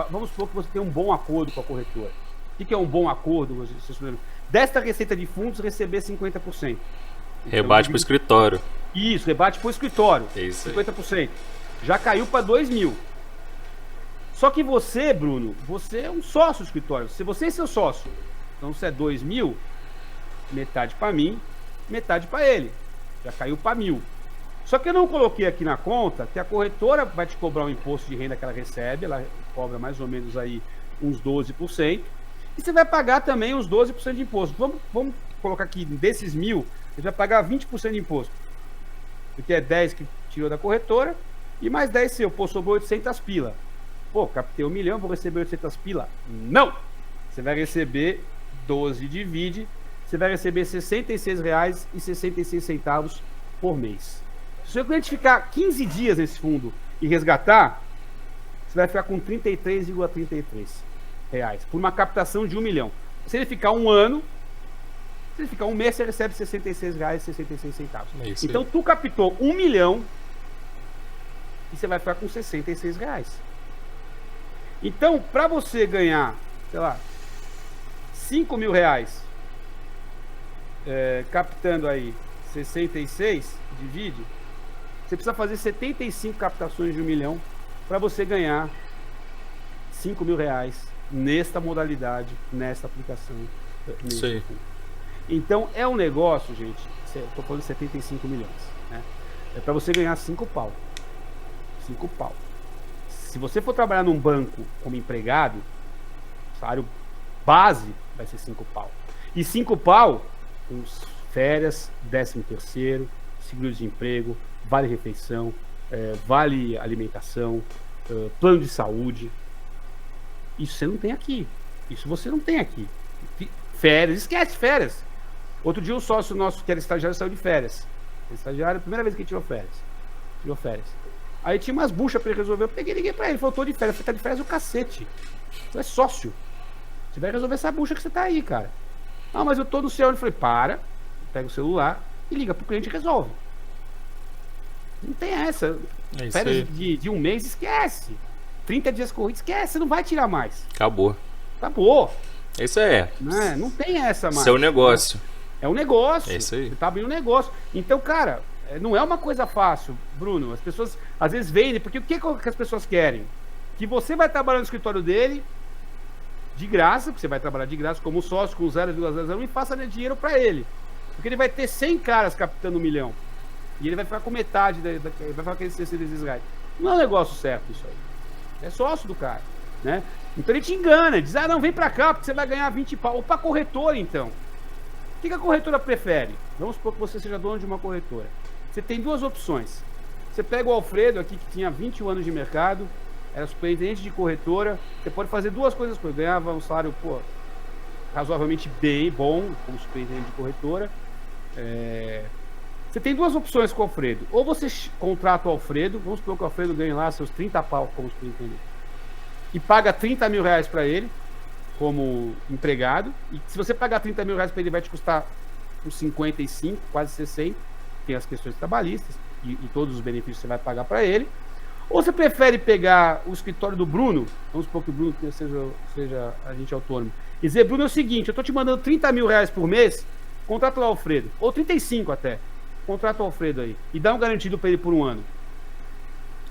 vamos supor que você tem um bom acordo com a corretora. O que é um bom acordo? Desta receita de fundos, receber 50%. Rebate para o escritório. Isso, rebate para o escritório. Isso 50%. Já caiu para R$2 mil. Só que você, Bruno, você é um sócio do escritório. Se você é seu sócio, então se é R$2 mil, metade para mim, metade para ele. Já caiu para R$1.000. Só que eu não coloquei aqui na conta que a corretora vai te cobrar um imposto de renda que ela recebe, ela cobra mais ou menos aí uns 12%, e você vai pagar também os 12% de imposto. Vamos colocar aqui, desses 1.000, você vai pagar 20% de imposto, porque é 10 que tirou da corretora, e mais 10 seu, pô, sobrou 800 pila. Pô, captei 1 milhão, vou receber 800 pila? Não! Você vai receber 12 divide, você vai receber R$ 66,66 por mês. Se o seu cliente ficar 15 dias nesse fundo e resgatar, você vai ficar com R$ 33,33 por uma captação de 1 milhão. Se ele ficar um ano, se ele ficar um mês, você recebe R$ 66,66. Então, tu captou 1 milhão e você vai ficar com R$ 66. Então, para você ganhar, sei lá, R$5 mil, captando aí 66, divide, você precisa fazer 75 captações de 1 milhão para você ganhar R$5 mil nesta modalidade, nesta aplicação. Então, é um negócio, gente, estou falando de 75 milhões, né? É para você ganhar 5 pau. 5 pau. Se você for trabalhar num banco como empregado, o salário base vai ser 5 pau. E 5 pau, com férias, 13º, seguro-desemprego, vale-refeição, vale alimentação, plano de saúde. Isso você não tem aqui. Isso você não tem aqui. Férias, esquece férias. Outro dia um sócio nosso que era estagiário saiu de férias. Estagiário, primeira vez que ele tirou férias. Aí tinha umas buchas pra ele resolver. Eu peguei e liguei pra ele. Ele falou, tô de férias. Você tá de férias o cacete. Você é sócio. Você vai resolver essa bucha que você tá aí, cara. Ah, mas eu tô no céu. Ele falou, pega o celular e liga pro cliente e resolve. Não tem essa. Férias de um mês, esquece. 30 dias corridos, esquece. Você não vai tirar mais. Acabou. Isso não tem essa mais. Seu negócio. É um negócio. É isso aí. Você tá abrindo um negócio. Então, cara, não é uma coisa fácil, Bruno. As pessoas às vezes vendem, porque o que as pessoas querem? Que você vai trabalhar no escritório dele de graça, porque você vai trabalhar de graça como sócio com 0,001 e faça dinheiro para ele. Porque ele vai ter 100 caras captando 1 milhão. E ele vai ficar com metade, vai ficar com esses 66 reais. Não é um negócio certo isso aí. É sócio do cara, né? Então ele te engana, diz, não, vem pra cá, porque você vai ganhar 20 pau. Ou pra corretora, então. O que a corretora prefere? Vamos supor que você seja dono de uma corretora. Você tem duas opções. Você pega o Alfredo aqui, que tinha 21 anos de mercado, era superintendente de corretora, você pode fazer duas coisas com ele. Ganhava um salário, razoavelmente bem bom, como superintendente de corretora. Você tem duas opções com o Alfredo. Ou você contrata o Alfredo, vamos supor que o Alfredo ganhe lá seus 30 pau, como você entender, e paga 30 mil reais para ele, como empregado. E se você pagar 30 mil reais para ele, vai te custar uns 55, quase 60. Tem as questões trabalhistas e todos os benefícios que você vai pagar para ele. Ou você prefere pegar o escritório do Bruno, vamos supor que o Bruno seja agente autônomo, e dizer, Bruno, é o seguinte, eu estou te mandando 30 mil reais por mês, contrata o Alfredo, ou 35 até, contrata o Alfredo aí, e dá um garantido para ele por um ano.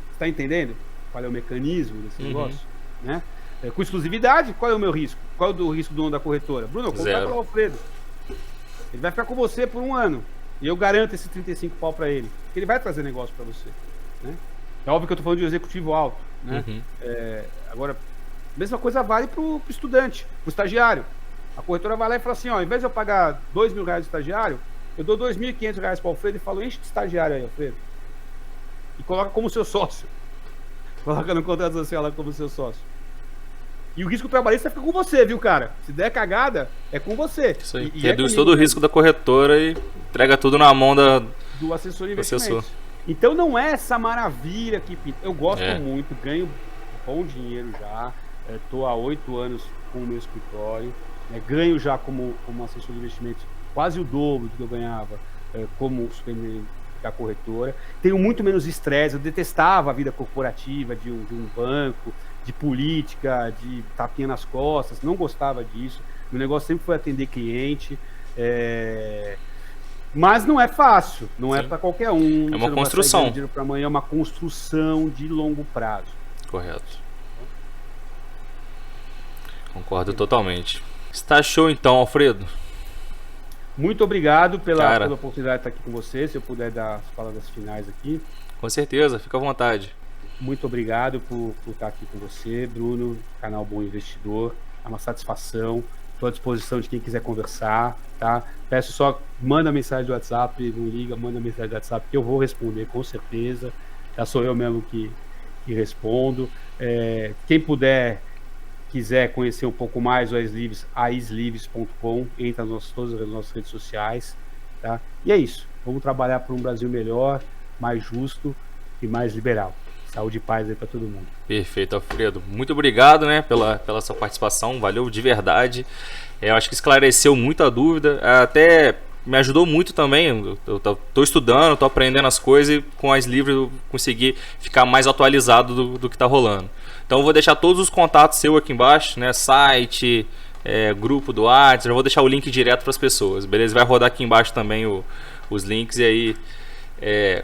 Você está entendendo qual é o mecanismo desse negócio? Né? Com exclusividade, qual é o meu risco? Qual é o risco do dono da corretora? Bruno, contrata o Alfredo. Ele vai ficar com você por um ano, e eu garanto esse 35 pau para ele, porque ele vai trazer negócio para você, né? É óbvio que eu estou falando de um executivo alto, né? Agora, a mesma coisa vale para o estudante, para o estagiário. A corretora vai lá e fala assim, ó, ao invés de eu pagar 2 mil reais de estagiário, eu dou 2.500 reais para o Alfredo e falo, enche de estagiário aí, Alfredo. E coloca como seu sócio. Coloca no contrato social lá como seu sócio. E o risco trabalhista fica com você, viu, cara? Se der cagada, é com você. Isso aí. Reduz todo o risco da corretora e entrega tudo na mão do assessor de investimentos. Então não é essa maravilha que eu gosto muito, ganho bom dinheiro já, estou há 8 anos com o meu escritório, ganho já como assessor de investimentos quase o dobro do que eu ganhava como superintendente da corretora, tenho muito menos estresse, eu detestava a vida corporativa de um banco, de política, de tapinha nas costas, não gostava disso, meu negócio sempre foi atender cliente, mas não é fácil, não é para qualquer um. É uma construção. Dinheiro para amanhã, é uma construção de longo prazo. Correto. Concordo totalmente. Está show então, Alfredo. Muito obrigado pela oportunidade de estar aqui com você. Se eu puder dar as palavras finais aqui. Com certeza, fica à vontade. Muito obrigado por estar aqui com você, Bruno, canal Bom Investidor. É uma satisfação. Estou à disposição de quem quiser conversar, tá? Peço só, manda mensagem do WhatsApp, não liga, manda mensagem do WhatsApp que eu vou responder com certeza. Já sou eu mesmo que respondo. Quem quiser conhecer um pouco mais o aislives.com, entra nas todas as nossas redes sociais, tá? E é isso. Vamos trabalhar por um Brasil melhor, mais justo e mais liberal. Saúde e paz aí para todo mundo. Perfeito, Alfredo. Muito obrigado, né, pela sua participação. Valeu de verdade. Eu acho que esclareceu muita dúvida. Até me ajudou muito também. Eu tô estudando, tô aprendendo as coisas e com as livres eu consegui ficar mais atualizado do que tá rolando. Então eu vou deixar todos os contatos seu aqui embaixo, né? Site, grupo do WhatsApp. Eu vou deixar o link direto para as pessoas, beleza? Vai rodar aqui embaixo também os links e aí.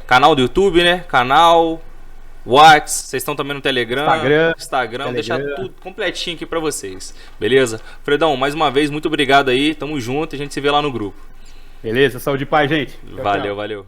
Canal do YouTube, né? Canal. WhatsApp, vocês estão também no Instagram, vou deixar tudo completinho aqui pra vocês, beleza? Fredão, mais uma vez, muito obrigado aí, tamo junto, a gente se vê lá no grupo. Beleza, saúde e paz, gente. Valeu, valeu.